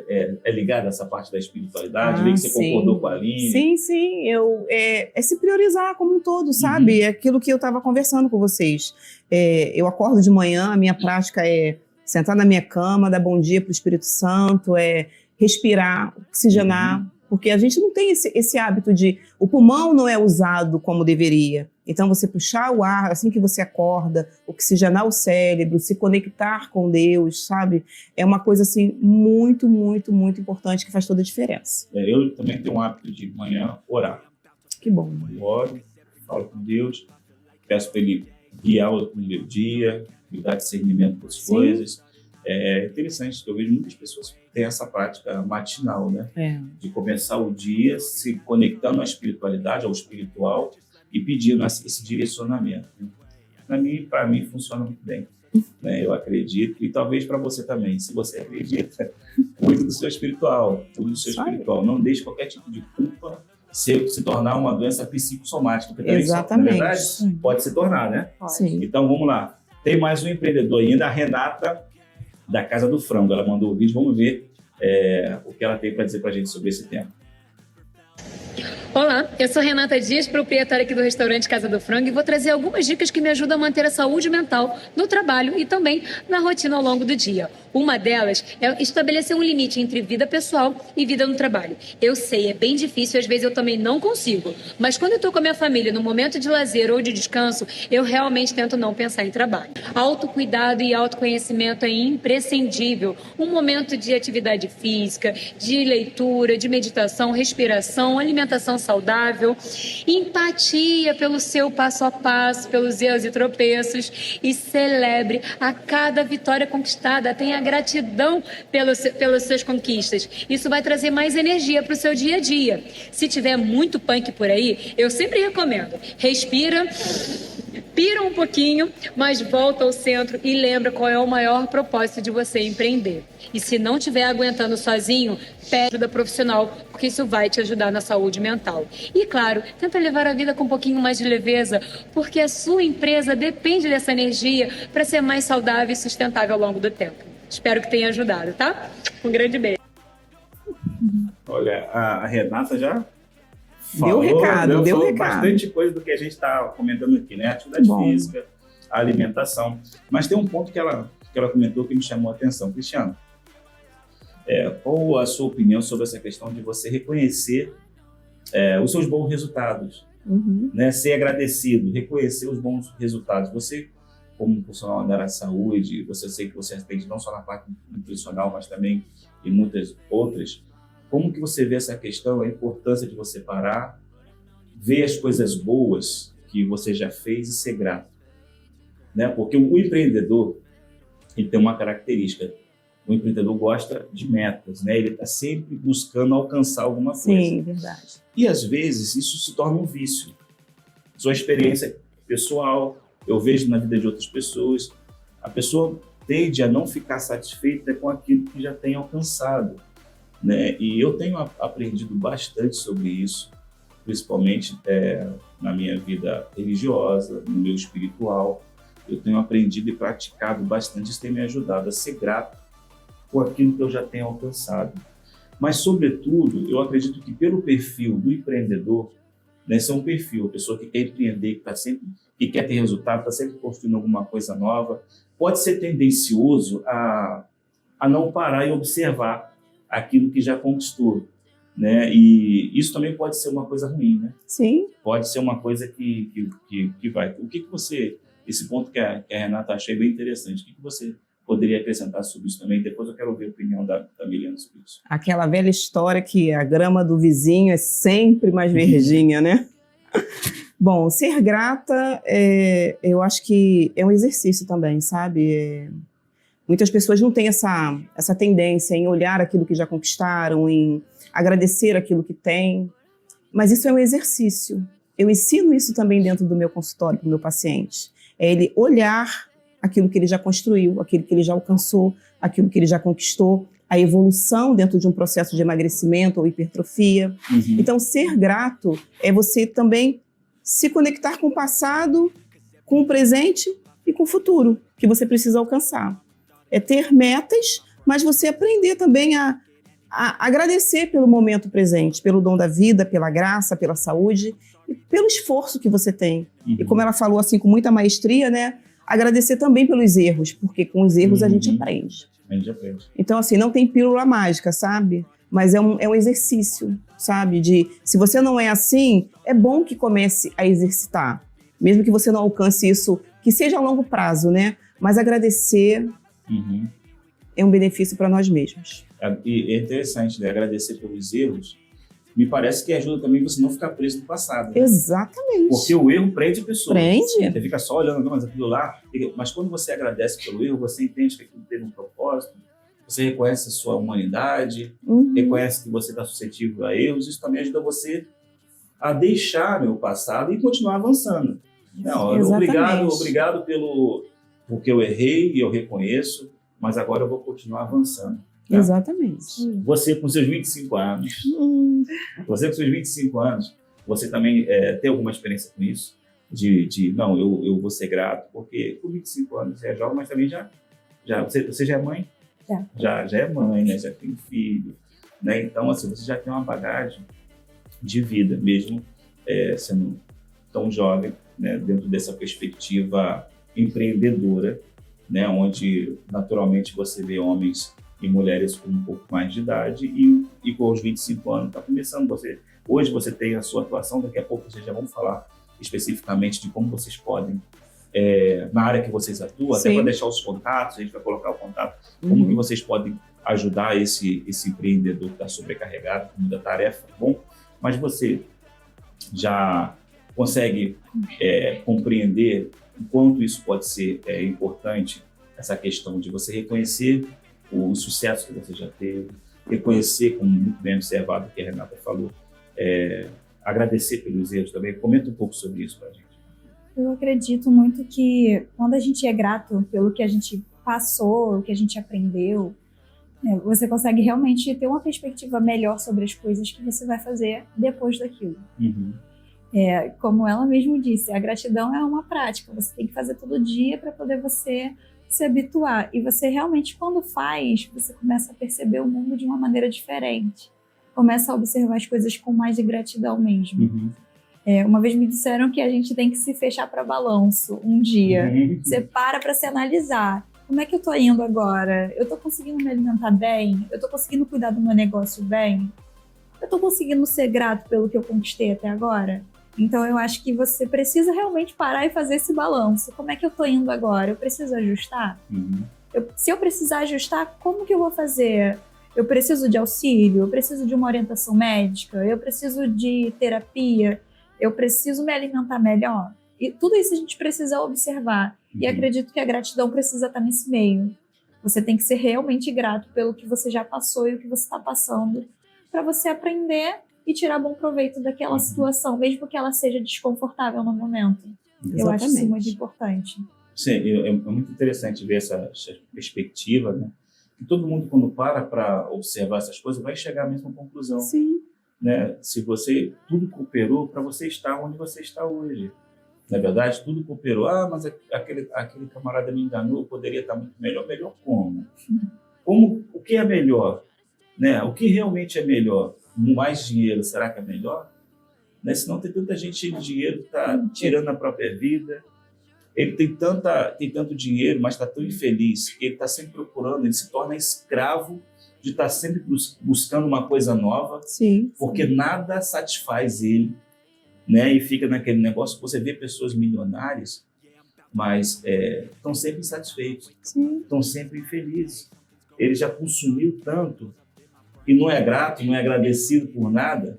é ligado a essa parte da espiritualidade? Que você concordou com a Aline? Sim. É se priorizar como um todo, sabe? É aquilo que eu estava conversando com vocês. Eu acordo de manhã, a minha prática é sentar na minha cama, dar bom dia para o Espírito Santo, respirar, oxigenar, porque a gente não tem esse hábito de... O pulmão não é usado como deveria. Então, você puxar o ar assim que você acorda, oxigenar o cérebro, se conectar com Deus, sabe? É uma coisa, assim, muito, muito, muito importante que faz toda a diferença. Eu também tenho um hábito de manhã orar. Que bom. Eu oro, falo com Deus, peço para Ele guiar o meu dia, me dar discernimento para as coisas. É interessante que eu vejo muitas pessoas que têm essa prática matinal, né? De começar o dia se conectando à espiritualidade, ao espiritual, e pedindo esse direcionamento. Para mim funciona muito bem. Né? Eu acredito, e talvez para você também. Se você acredita, cuide do seu espiritual. Não deixe qualquer tipo de culpa se tornar uma doença psicossomática. Exatamente. Na verdade, pode se tornar, né? Sim. Então, vamos lá. Tem mais um empreendedor ainda, a Renata, da Casa do Frango. Ela mandou o vídeo, vamos ver o que ela tem para dizer para a gente sobre esse tema. Olá, eu sou Renata Dias, proprietária aqui do restaurante Casa do Frango, e vou trazer algumas dicas que me ajudam a manter a saúde mental no trabalho e também na rotina ao longo do dia. Uma delas é estabelecer um limite entre vida pessoal e vida no trabalho. Eu sei, é bem difícil, às vezes eu também não consigo, mas quando eu estou com a minha família no momento de lazer ou de descanso, eu realmente tento não pensar em trabalho. Autocuidado e autoconhecimento é imprescindível. Um momento de atividade física, de leitura, de meditação, respiração, alimentação saudável, empatia pelo seu passo a passo, pelos erros e tropeços, e celebre a cada vitória conquistada. Tenha gratidão pelas suas conquistas. Isso vai trazer mais energia para o seu dia a dia. Se tiver muito punk por aí, eu sempre recomendo: respira, pira um pouquinho, mas volta ao centro e lembra qual é o maior propósito de você empreender. E se não estiver aguentando sozinho, pede ajuda profissional, porque isso vai te ajudar na saúde mental. E claro, tenta levar a vida com um pouquinho mais de leveza, porque a sua empresa depende dessa energia para ser mais saudável e sustentável ao longo do tempo. Espero que tenha ajudado, tá? Um grande beijo. Olha, a Renata já Deu recado, deu falou recado. bastante coisa do que a gente está comentando aqui, né? Atividade física, a alimentação. Mas tem um ponto que ela comentou que me chamou a atenção. Cristiano, qual a sua opinião sobre essa questão de você reconhecer os seus bons resultados? Né? Ser agradecido, reconhecer os bons resultados. Você, como profissional da área da saúde, você sei que você atende não só na parte nutricional, mas também em muitas outras. Como que você vê essa questão, a importância de você parar, ver as coisas boas que você já fez e ser grato? Né? Porque o empreendedor, ele tem uma característica. O empreendedor gosta de metas, né? Ele está sempre buscando alcançar alguma coisa. Sim, verdade. E às vezes isso se torna um vício. Sua experiência pessoal, eu vejo na vida de outras pessoas, a pessoa tende a não ficar satisfeita com aquilo que já tem alcançado. Né? E eu tenho aprendido bastante sobre isso, principalmente na minha vida religiosa, no meu espiritual. Eu tenho aprendido e praticado bastante, isso tem me ajudado a ser grato por aquilo que eu já tenho alcançado. Mas, sobretudo, eu acredito que pelo perfil do empreendedor, né, esse é um perfil, a pessoa que quer empreender, que quer ter resultado, está sempre construindo alguma coisa nova, pode ser tendencioso a não parar e observar aquilo que já conquistou, né? E isso também pode ser uma coisa ruim, né? Sim. Pode ser uma coisa que vai. O que você... Esse ponto que a Renata achei bem interessante, o que você poderia acrescentar sobre isso também? Depois eu quero ouvir a opinião da Milena sobre isso. Aquela velha história que a grama do vizinho é sempre mais verdinha, né? Bom, ser grata, eu acho que é um exercício também, sabe? Muitas pessoas não têm essa tendência em olhar aquilo que já conquistaram, em agradecer aquilo que têm, mas isso é um exercício. Eu ensino isso também dentro do meu consultório para o meu paciente. É ele olhar aquilo que ele já construiu, aquilo que ele já alcançou, aquilo que ele já conquistou, a evolução dentro de um processo de emagrecimento ou hipertrofia. Então, ser grato é você também se conectar com o passado, com o presente e com o futuro que você precisa alcançar. É ter metas, mas você aprender também a agradecer pelo momento presente, pelo dom da vida, pela graça, pela saúde e pelo esforço que você tem. E como ela falou assim com muita maestria, né? Agradecer também pelos erros, porque com os erros a gente aprende. A gente aprende. Então, assim, não tem pílula mágica, sabe? Mas é um exercício, sabe? Se você não é assim, é bom que comece a exercitar. Mesmo que você não alcance isso, que seja a longo prazo, né? Mas agradecer é um benefício para nós mesmos. E é interessante, né? Agradecer pelos erros. Me parece que ajuda também você não ficar preso no passado. Né? Exatamente. Porque o erro prende a pessoa. Prende. Você fica só olhando, mas aquilo lá. Mas quando você agradece pelo erro, você entende que aquilo teve um propósito, você reconhece a sua humanidade, reconhece que você está suscetível a erros. Isso também ajuda você a deixar o passado e continuar avançando. Não, obrigado porque eu errei e eu reconheço, mas agora eu vou continuar avançando. Tá? Exatamente. Você com seus 25 anos, você também tem alguma experiência com isso? Não, eu vou ser grato, porque com 25 anos você é jovem, mas também você já é mãe? Já é mãe, né? Já tem um filho, né? Então, assim, você já tem uma bagagem de vida, mesmo sendo tão jovem, né? Dentro dessa perspectiva empreendedora, né? Onde, naturalmente, você vê homens e mulheres com um pouco mais de idade e com os 25 anos está começando. Hoje você tem a sua atuação, daqui a pouco vocês já vão falar especificamente de como vocês podem, na área que vocês atuam, até para deixar os contatos, a gente vai colocar o contato, como que vocês podem ajudar esse empreendedor que está sobrecarregado com muita tarefa, tá bom? Mas você, já consegue compreender o quanto isso pode ser importante, essa questão de você reconhecer o sucesso que você já teve, reconhecer, como muito bem observado que a Renata falou, agradecer pelos erros também. Comenta um pouco sobre isso para a gente. Eu acredito muito que quando a gente é grato pelo que a gente passou, o que a gente aprendeu, você consegue realmente ter uma perspectiva melhor sobre as coisas que você vai fazer depois daquilo. Uhum. Como ela mesma disse, a gratidão é uma prática, você tem que fazer todo dia para poder você se habituar. E você realmente, quando faz, você começa a perceber o mundo de uma maneira diferente. Começa a observar as coisas com mais de gratidão mesmo. Uhum. Uma vez me disseram que a gente tem que se fechar para balanço um dia. Uhum. Você para se analisar. Como é que eu tô indo agora? Eu tô conseguindo me alimentar bem? Eu tô conseguindo cuidar do meu negócio bem? Eu tô conseguindo ser grato pelo que eu conquistei até agora? Então eu acho que você precisa realmente parar e fazer esse balanço. Como é que eu tô indo agora? Eu preciso ajustar? Uhum. Se eu precisar ajustar, como que eu vou fazer? Eu preciso de auxílio? Eu preciso de uma orientação médica? Eu preciso de terapia? Eu preciso me alimentar melhor? E tudo isso a gente precisa observar. E acredito que a gratidão precisa estar nesse meio. Você tem que ser realmente grato pelo que você já passou e o que você está passando, para você aprender e tirar bom proveito daquela situação, mesmo que ela seja desconfortável no momento. Exatamente. Eu acho isso muito importante. Sim, é muito interessante ver essa perspectiva, né? E todo mundo, quando para observar essas coisas, vai chegar à mesma conclusão. Sim. Né? Se você, tudo cooperou para você estar onde você está hoje. Na verdade, tudo cooperou. Mas aquele camarada me enganou, poderia estar muito melhor. Melhor como? O que é melhor? Né? O que realmente é melhor? Mais dinheiro, será que é melhor? Né? Senão tem tanta gente cheia de dinheiro que está tirando a própria vida. Ele tem tanto dinheiro, mas está tão infeliz que ele está sempre procurando, ele se torna escravo de estar sempre buscando uma coisa nova, Sim. porque nada satisfaz ele, né? E fica naquele negócio. Você vê pessoas milionárias, mas estão sempre insatisfeitos, estão sempre infelizes. Ele já consumiu tanto e não é grato, não é agradecido por nada,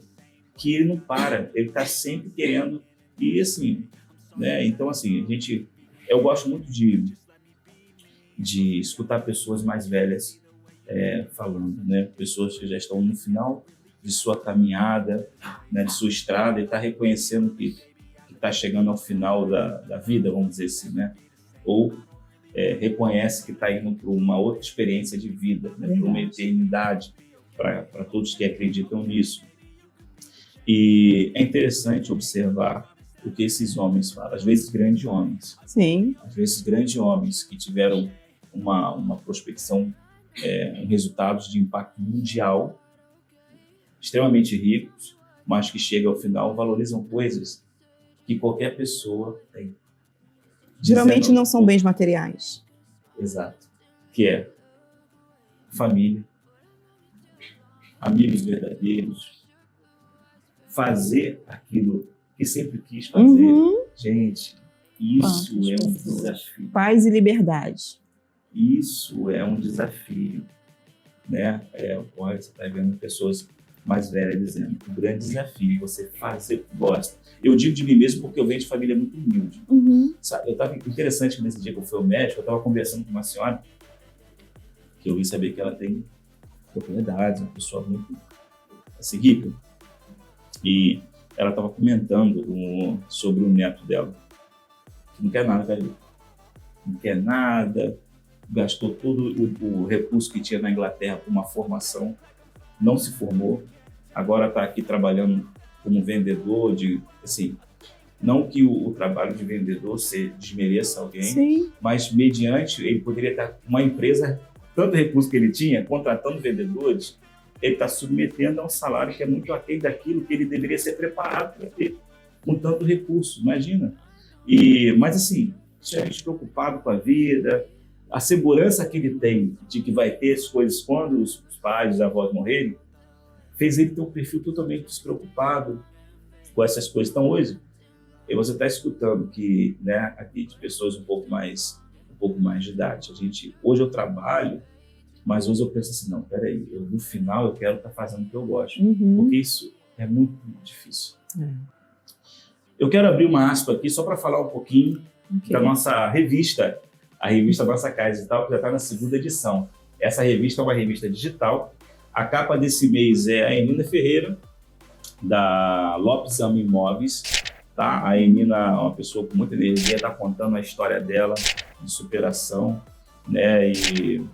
que ele não para, ele está sempre querendo. E assim, né? Então assim, eu gosto muito de escutar pessoas mais velhas falando, né? Pessoas que já estão no final de sua caminhada, né? De sua estrada, e está reconhecendo que está chegando ao final da vida, vamos dizer assim, né? Ou reconhece que está indo para uma outra experiência de vida, né? Para uma eternidade, para todos que acreditam nisso. E é interessante observar o que esses homens falam, às vezes grandes homens. Sim. Às vezes grandes homens que tiveram uma prospecção, resultados de impacto mundial, extremamente ricos, mas que chegam ao final, valorizam coisas que qualquer pessoa tem. Geralmente não são bens materiais. Exato. Que é família, amigos verdadeiros, fazer aquilo que sempre quis fazer. Uhum. Gente, isso é um desafio. Paz e liberdade. Isso é um desafio, né? Você está vendo pessoas mais velhas dizendo que o grande desafio é você fazer o que gosta. Eu digo de mim mesmo porque eu venho de família muito humilde. Uhum. Sabe? Eu estava interessante que nesse dia que eu fui ao médico, eu estava conversando com uma senhora que eu vi saber que ela tem propriedades, uma pessoa muito assim, rica. E ela estava comentando sobre o neto dela, que não quer nada, cara. Não quer nada, gastou todo o recurso que tinha na Inglaterra para uma formação, não se formou, agora está aqui trabalhando como vendedor assim, não que o trabalho de vendedor desmereça alguém, Sim. mas mediante, ele poderia estar uma empresa, tanto recurso que ele tinha, contratando vendedores, ele está submetendo a um salário que é muito aquém daquilo que ele deveria ser preparado para ter, com tanto recurso, imagina. Mas assim, se a gente preocupado com a vida, a segurança que ele tem de que vai ter as coisas quando os pais, os avós morrerem, fez ele ter um perfil totalmente despreocupado com essas coisas. Então hoje, você está escutando que, né, aqui de pessoas um pouco mais de idade, hoje eu trabalho, mas hoje eu penso assim, não, peraí, no final eu quero estar fazendo o que eu gosto, Uhum. porque isso é muito, muito difícil. Eu quero abrir uma aspa aqui só para falar um pouquinho da nossa revista, a revista Nossa Casa Digital, que já está na 2ª edição. Essa revista é uma revista digital. A capa desse mês é a Enina Ferreira, da Lopes Amo Imóveis. Tá? A Enina é uma pessoa com muita energia, está contando a história dela de superação, né? E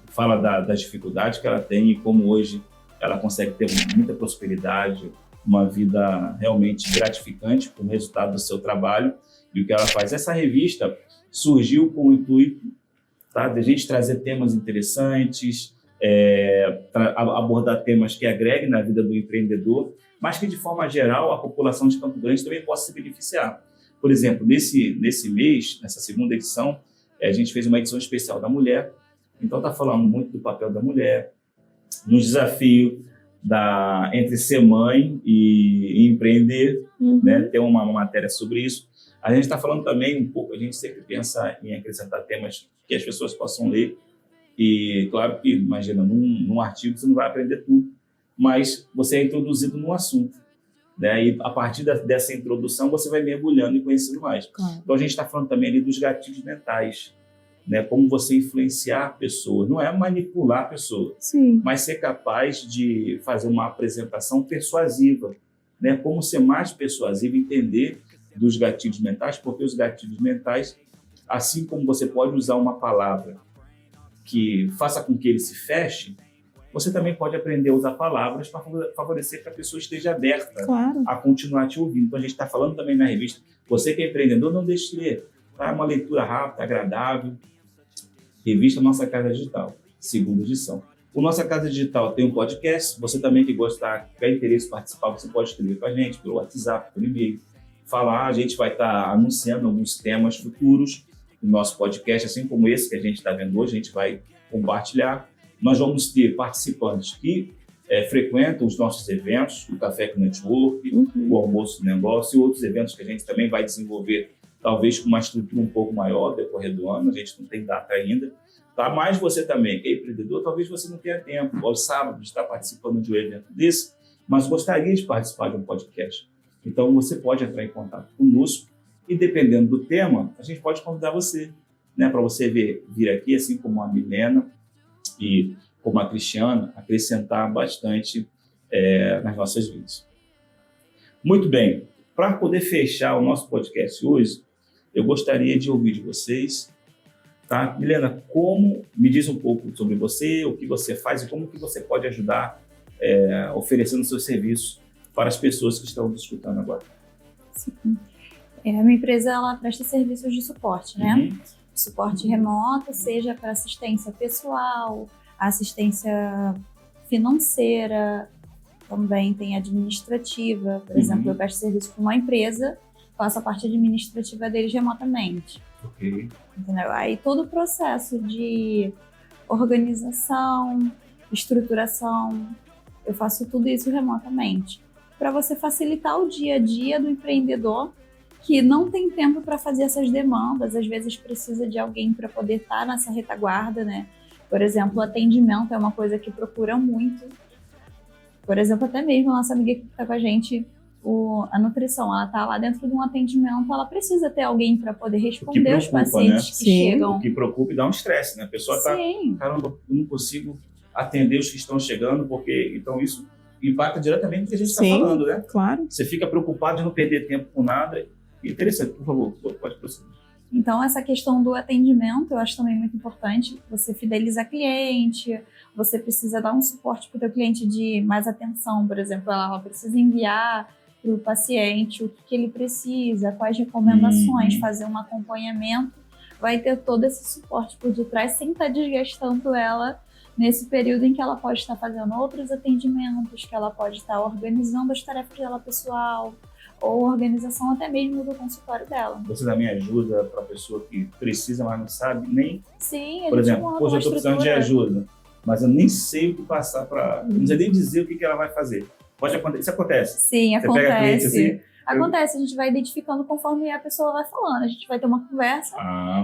fala das dificuldades que ela tem e como hoje ela consegue ter muita prosperidade, uma vida realmente gratificante como resultado do seu trabalho e o que ela faz. Essa revista surgiu com o intuito, tá, de a gente trazer temas interessantes, abordar temas que agreguem na vida do empreendedor, mas que, de forma geral, a população de Campo Grande também possa se beneficiar. Por exemplo, nesse mês, nessa 2ª edição, a gente fez uma edição especial da mulher, então está falando muito do papel da mulher, no desafio entre ser mãe e empreender, né? Tem uma matéria sobre isso. A gente está falando também um pouco, a gente sempre pensa em acrescentar temas que as pessoas possam ler, e claro que, imagina, num artigo você não vai aprender tudo, mas você é introduzido no assunto, né? E a partir dessa introdução você vai mergulhando e conhecendo mais. Claro. Então a gente está falando também ali dos gatilhos mentais, né? Como você influenciar pessoas, não é manipular a pessoa, Sim. mas ser capaz de fazer uma apresentação persuasiva, né? Como ser mais persuasivo, entender dos gatilhos mentais, porque os gatilhos mentais, assim como você pode usar uma palavra que faça com que ele se feche, você também pode aprender a usar palavras para favorecer que a pessoa esteja aberta, Claro. a continuar te ouvindo. Então a gente está falando também na revista, você que é empreendedor, não deixe de ler, tá? É uma leitura rápida, agradável. Revista Nossa Casa Digital, 2ª edição. O Nossa Casa Digital tem um podcast, você também que tiver interesse em participar, você pode escrever com a gente pelo WhatsApp, pelo e-mail, falar, a gente vai estar anunciando alguns temas futuros do nosso podcast, assim como esse que a gente está vendo hoje, a gente vai compartilhar. Nós vamos ter participantes que frequentam os nossos eventos, o Café com Network, o Almoço do Negócio e outros eventos que a gente também vai desenvolver, talvez com uma estrutura um pouco maior no decorrer do ano, a gente não tem data ainda. Tá? Mas você também, que é empreendedor, talvez você não tenha tempo, aos sábados, de estar participando de um evento desse, mas gostaria de participar de um podcast. Então, você pode entrar em contato conosco e, dependendo do tema, a gente pode convidar você, né, para você vir aqui, assim como a Milena e como a Cristiana, acrescentar bastante nas nossas vidas. Muito bem. Para poder fechar o nosso podcast hoje, eu gostaria de ouvir de vocês, tá? Milena, me diz um pouco sobre você, o que você faz e como que você pode ajudar oferecendo seus serviços para as pessoas que estão nos escutando agora. Sim. A minha empresa, ela presta serviços de suporte, né? Suporte remoto, seja para assistência pessoal, assistência financeira, também tem administrativa. Por exemplo, eu presto serviço para uma empresa, faço a parte administrativa deles remotamente. Ok. Entendeu? Aí todo o processo de organização, estruturação, eu faço tudo isso remotamente. Para você facilitar o dia a dia do empreendedor que não tem tempo para fazer essas demandas, às vezes precisa de alguém para poder estar nessa retaguarda, né? Por exemplo, o atendimento é uma coisa que procuram muito. Por exemplo, até mesmo a nossa amiga que está com a gente, a nutrição, ela está lá dentro de um atendimento, ela precisa ter alguém para poder responder os pacientes que chegam. O que preocupa e dá um estresse, né? A pessoa está, caramba, eu não consigo atender os que estão chegando, porque então isso impacta diretamente no que a gente está falando, né? Claro. Você fica preocupado de não perder tempo com nada. Interessante, por favor, pode prosseguir. Então, essa questão do atendimento, eu acho também muito importante. Você fideliza cliente, você precisa dar um suporte para o teu cliente de mais atenção. Por exemplo, ela precisa enviar para o paciente o que ele precisa, quais recomendações, fazer um acompanhamento. Vai ter todo esse suporte por detrás, sem estar desgastando ela nesse período em que ela pode estar fazendo outros atendimentos, que ela pode estar organizando as tarefas dela pessoal, ou organização até mesmo do consultório dela. Você também ajuda para a pessoa que precisa, mas não sabe nem... Sim, por exemplo, eu estou precisando de ajuda, mas eu nem sei o que passar para... Não sei nem dizer o que ela vai fazer. Pode acontecer, isso acontece. Sim, você pega cliente assim, acontece, a gente vai identificando conforme a pessoa vai falando. A gente vai ter uma conversa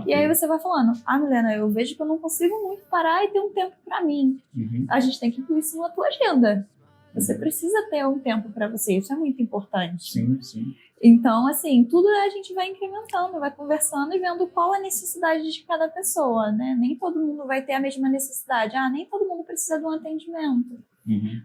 e aí você vai falando, Milena, eu vejo que eu não consigo muito parar e ter um tempo para mim. A gente tem que incluir isso na tua agenda. Você precisa ter um tempo para você, isso é muito importante. Sim, sim. Então, assim, tudo a gente vai incrementando, vai conversando e vendo qual a necessidade de cada pessoa, né? Nem todo mundo vai ter a mesma necessidade. Nem todo mundo precisa de um atendimento.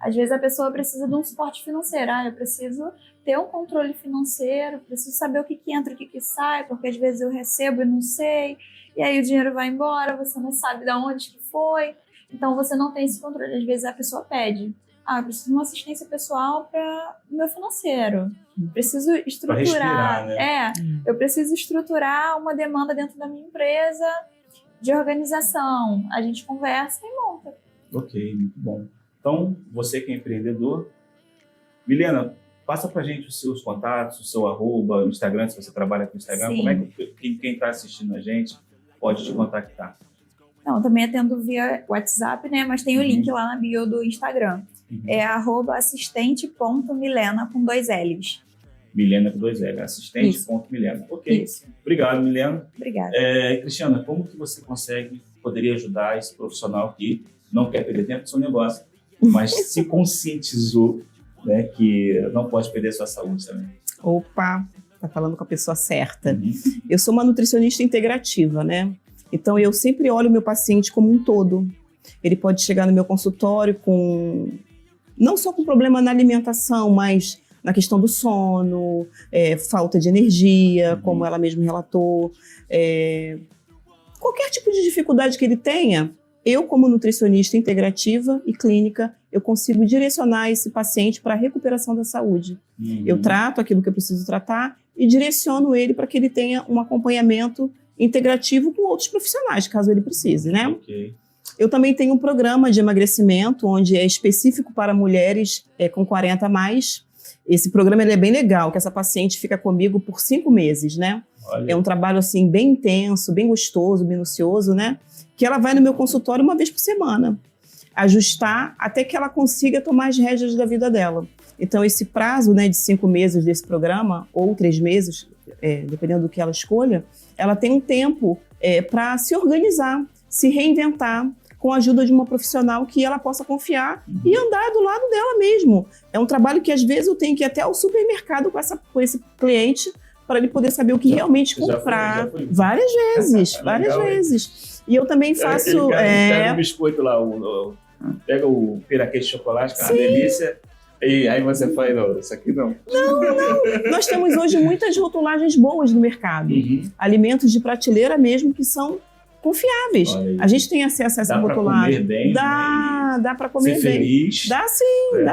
Às vezes a pessoa precisa de um suporte financeiro. Eu preciso ter um controle financeiro, preciso saber o que entra, o que sai, porque às vezes eu recebo e não sei, e aí o dinheiro vai embora, você não sabe de onde que foi, então você não tem esse controle. Às vezes a pessoa pede, eu preciso de uma assistência pessoal para o meu financeiro, preciso estruturar, respirar, né? Eu preciso estruturar uma demanda dentro da minha empresa de organização. A gente conversa e monta. Ok, muito bom. Então, você que é empreendedor, Milena, passa pra gente os seus contatos, o seu @, o Instagram, se você trabalha com o Instagram. Sim. Como é que quem está assistindo a gente pode te contactar? Não, também atendo via WhatsApp, né? Mas tem o link lá na bio do Instagram. É @assistente.milena com 2 L's. Milena com 2 L, assistente.milena. Ok. Isso. Obrigado, Milena. Obrigada. Cristiana, como que você poderia ajudar esse profissional que não quer perder tempo no seu negócio, mas se conscientizou, né, que não pode perder sua saúde também? Opa, tá falando com a pessoa certa. Eu sou uma nutricionista integrativa, né? Então eu sempre olho o meu paciente como um todo. Ele pode chegar no meu consultório não só com problema na alimentação, mas na questão do sono, falta de energia, como ela mesma relatou, qualquer tipo de dificuldade que ele tenha. Eu, como nutricionista integrativa e clínica, eu consigo direcionar esse paciente para a recuperação da saúde. Eu trato aquilo que eu preciso tratar e direciono ele para que ele tenha um acompanhamento integrativo com outros profissionais, caso ele precise, né? Ok. Eu também tenho um programa de emagrecimento, onde é específico para mulheres com 40 a mais. Esse programa ele é bem legal, que essa paciente fica comigo por 5 meses, né? Olha. É um trabalho assim bem intenso, bem gostoso, minucioso, né? Que ela vai no meu consultório uma vez por semana, ajustar até que ela consiga tomar as rédeas da vida dela. Então, esse prazo, né, de 5 meses desse programa, ou 3 meses, dependendo do que ela escolha, ela tem um tempo para se organizar, se reinventar, com a ajuda de uma profissional que ela possa confiar e andar do lado dela mesmo. É um trabalho que, às vezes, eu tenho que ir até ao supermercado com esse cliente para ele poder saber o que realmente comprar. Já foi. Várias vezes, várias Legal, vezes. E eu também faço... Pega o biscoito lá, pega o piraquê de chocolate, que é uma delícia, e aí você faz, não, isso aqui não. Não. Nós temos hoje muitas rotulagens boas no mercado. Alimentos de prateleira mesmo que são confiáveis. A gente tem acesso a essa rotulagem. Dá para comer bem. Dá para comer ser bem. Feliz. Dá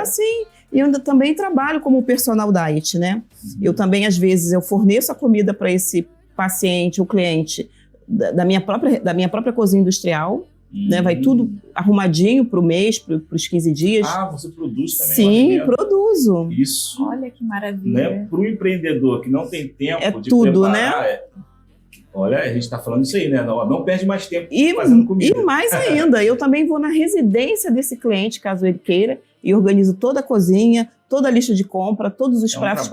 sim. E eu também trabalho como personal diet, né? Eu também, às vezes, eu forneço a comida para esse paciente, o cliente, da minha própria cozinha industrial, né? Vai tudo arrumadinho para o mês, para os 15 dias. Você produz também? Sim, produzo. Isso. Olha que maravilha. Né? Para o empreendedor que não tem tempo de tudo, preparar, né? Olha, a gente está falando isso aí, né? Não perde mais tempo fazendo comida. E mais ainda, eu também vou na residência desse cliente, caso ele queira, e organizo toda a cozinha, toda a lista de compra, todos os pratos.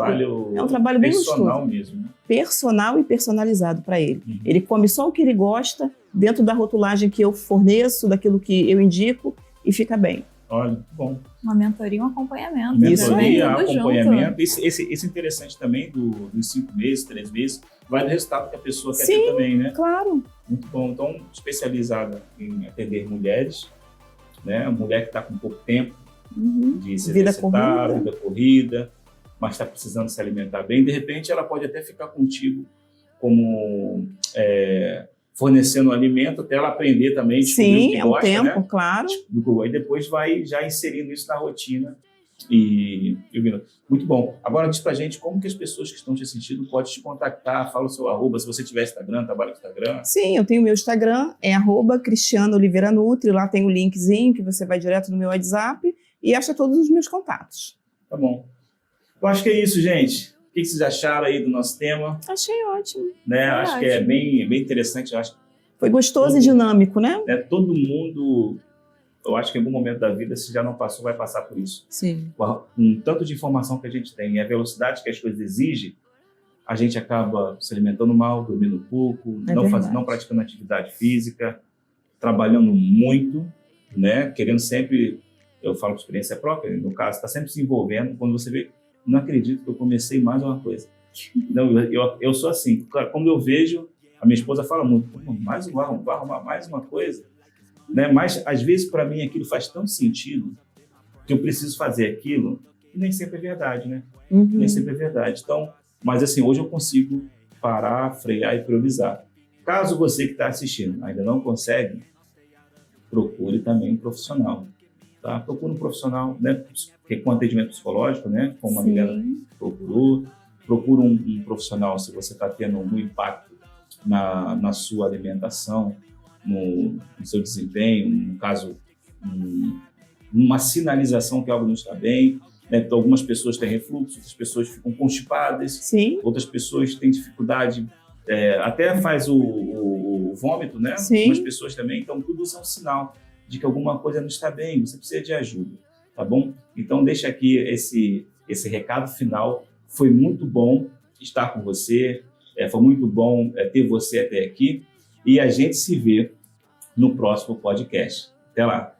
É um trabalho bem personal gostoso. mesmo, né? Personal e personalizado para ele. Ele come só o que ele gosta, dentro da rotulagem que eu forneço, daquilo que eu indico, e fica bem. Olha, bom. Uma mentoria e um acompanhamento. Mentoria, tudo acompanhamento. junto. Esse interessante também dos 5 meses, 3 meses, vai do resultado que a pessoa quer ter também, né? Claro. Muito bom. Então, especializada em atender mulheres, né? Mulher que está com pouco tempo de se exercitar, vida corrida, mas está precisando se alimentar bem. De repente, ela pode até ficar contigo como fornecendo alimento, até ela aprender também, descobrir o que gosta, tempo, né? claro. E depois vai já inserindo isso na rotina. Muito bom. Agora diz pra gente como que as pessoas que estão te assistindo podem te contactar, fala o seu @, se você tiver Instagram, trabalha com Instagram. Sim, eu tenho meu Instagram, é @CristianaOliveiraNutri, lá tem o linkzinho que você vai direto no meu WhatsApp e acha todos os meus contatos. Tá bom. Eu acho que é isso, gente. O que vocês acharam aí do nosso tema? Achei ótimo. Né? Acho ótimo. que é bem interessante. Eu acho Foi gostoso e dinâmico, né? Todo mundo, eu acho que em algum momento da vida, se já não passou, vai passar por isso. Sim. Com um tanto de informação que a gente tem e a velocidade que as coisas exigem, a gente acaba se alimentando mal, dormindo pouco, não praticando atividade física, trabalhando muito, né? Querendo sempre, eu falo com experiência própria, no caso, está sempre se envolvendo. Quando você vê, não acredito que eu comecei mais uma coisa. Não, eu sou assim. Quando eu vejo, a minha esposa fala muito, mais vai arrumar mais uma coisa, né? Mas às vezes para mim aquilo faz tão sentido que eu preciso fazer aquilo, e nem sempre é verdade, né? Nem sempre é verdade. Então, mas assim, hoje eu consigo parar, frear e priorizar. Caso você que está assistindo ainda não consegue, procure também um profissional, tá? Procure um profissional, né, com atendimento psicológico, né, como a Milena procurou. Procure um profissional se você está tendo algum impacto na sua alimentação, no seu desempenho, no caso, uma sinalização que algo não está bem. Né? Então, algumas pessoas têm refluxo, outras pessoas ficam constipadas, Sim. outras pessoas têm dificuldade, até faz o vômito, né? Sim. Algumas pessoas também. Então, tudo isso é um sinal de que alguma coisa não está bem, você precisa de ajuda, tá bom? Então, deixa aqui esse recado final. Foi muito bom estar com você, foi muito bom ter você até aqui, e a gente se vê no próximo podcast. Até lá!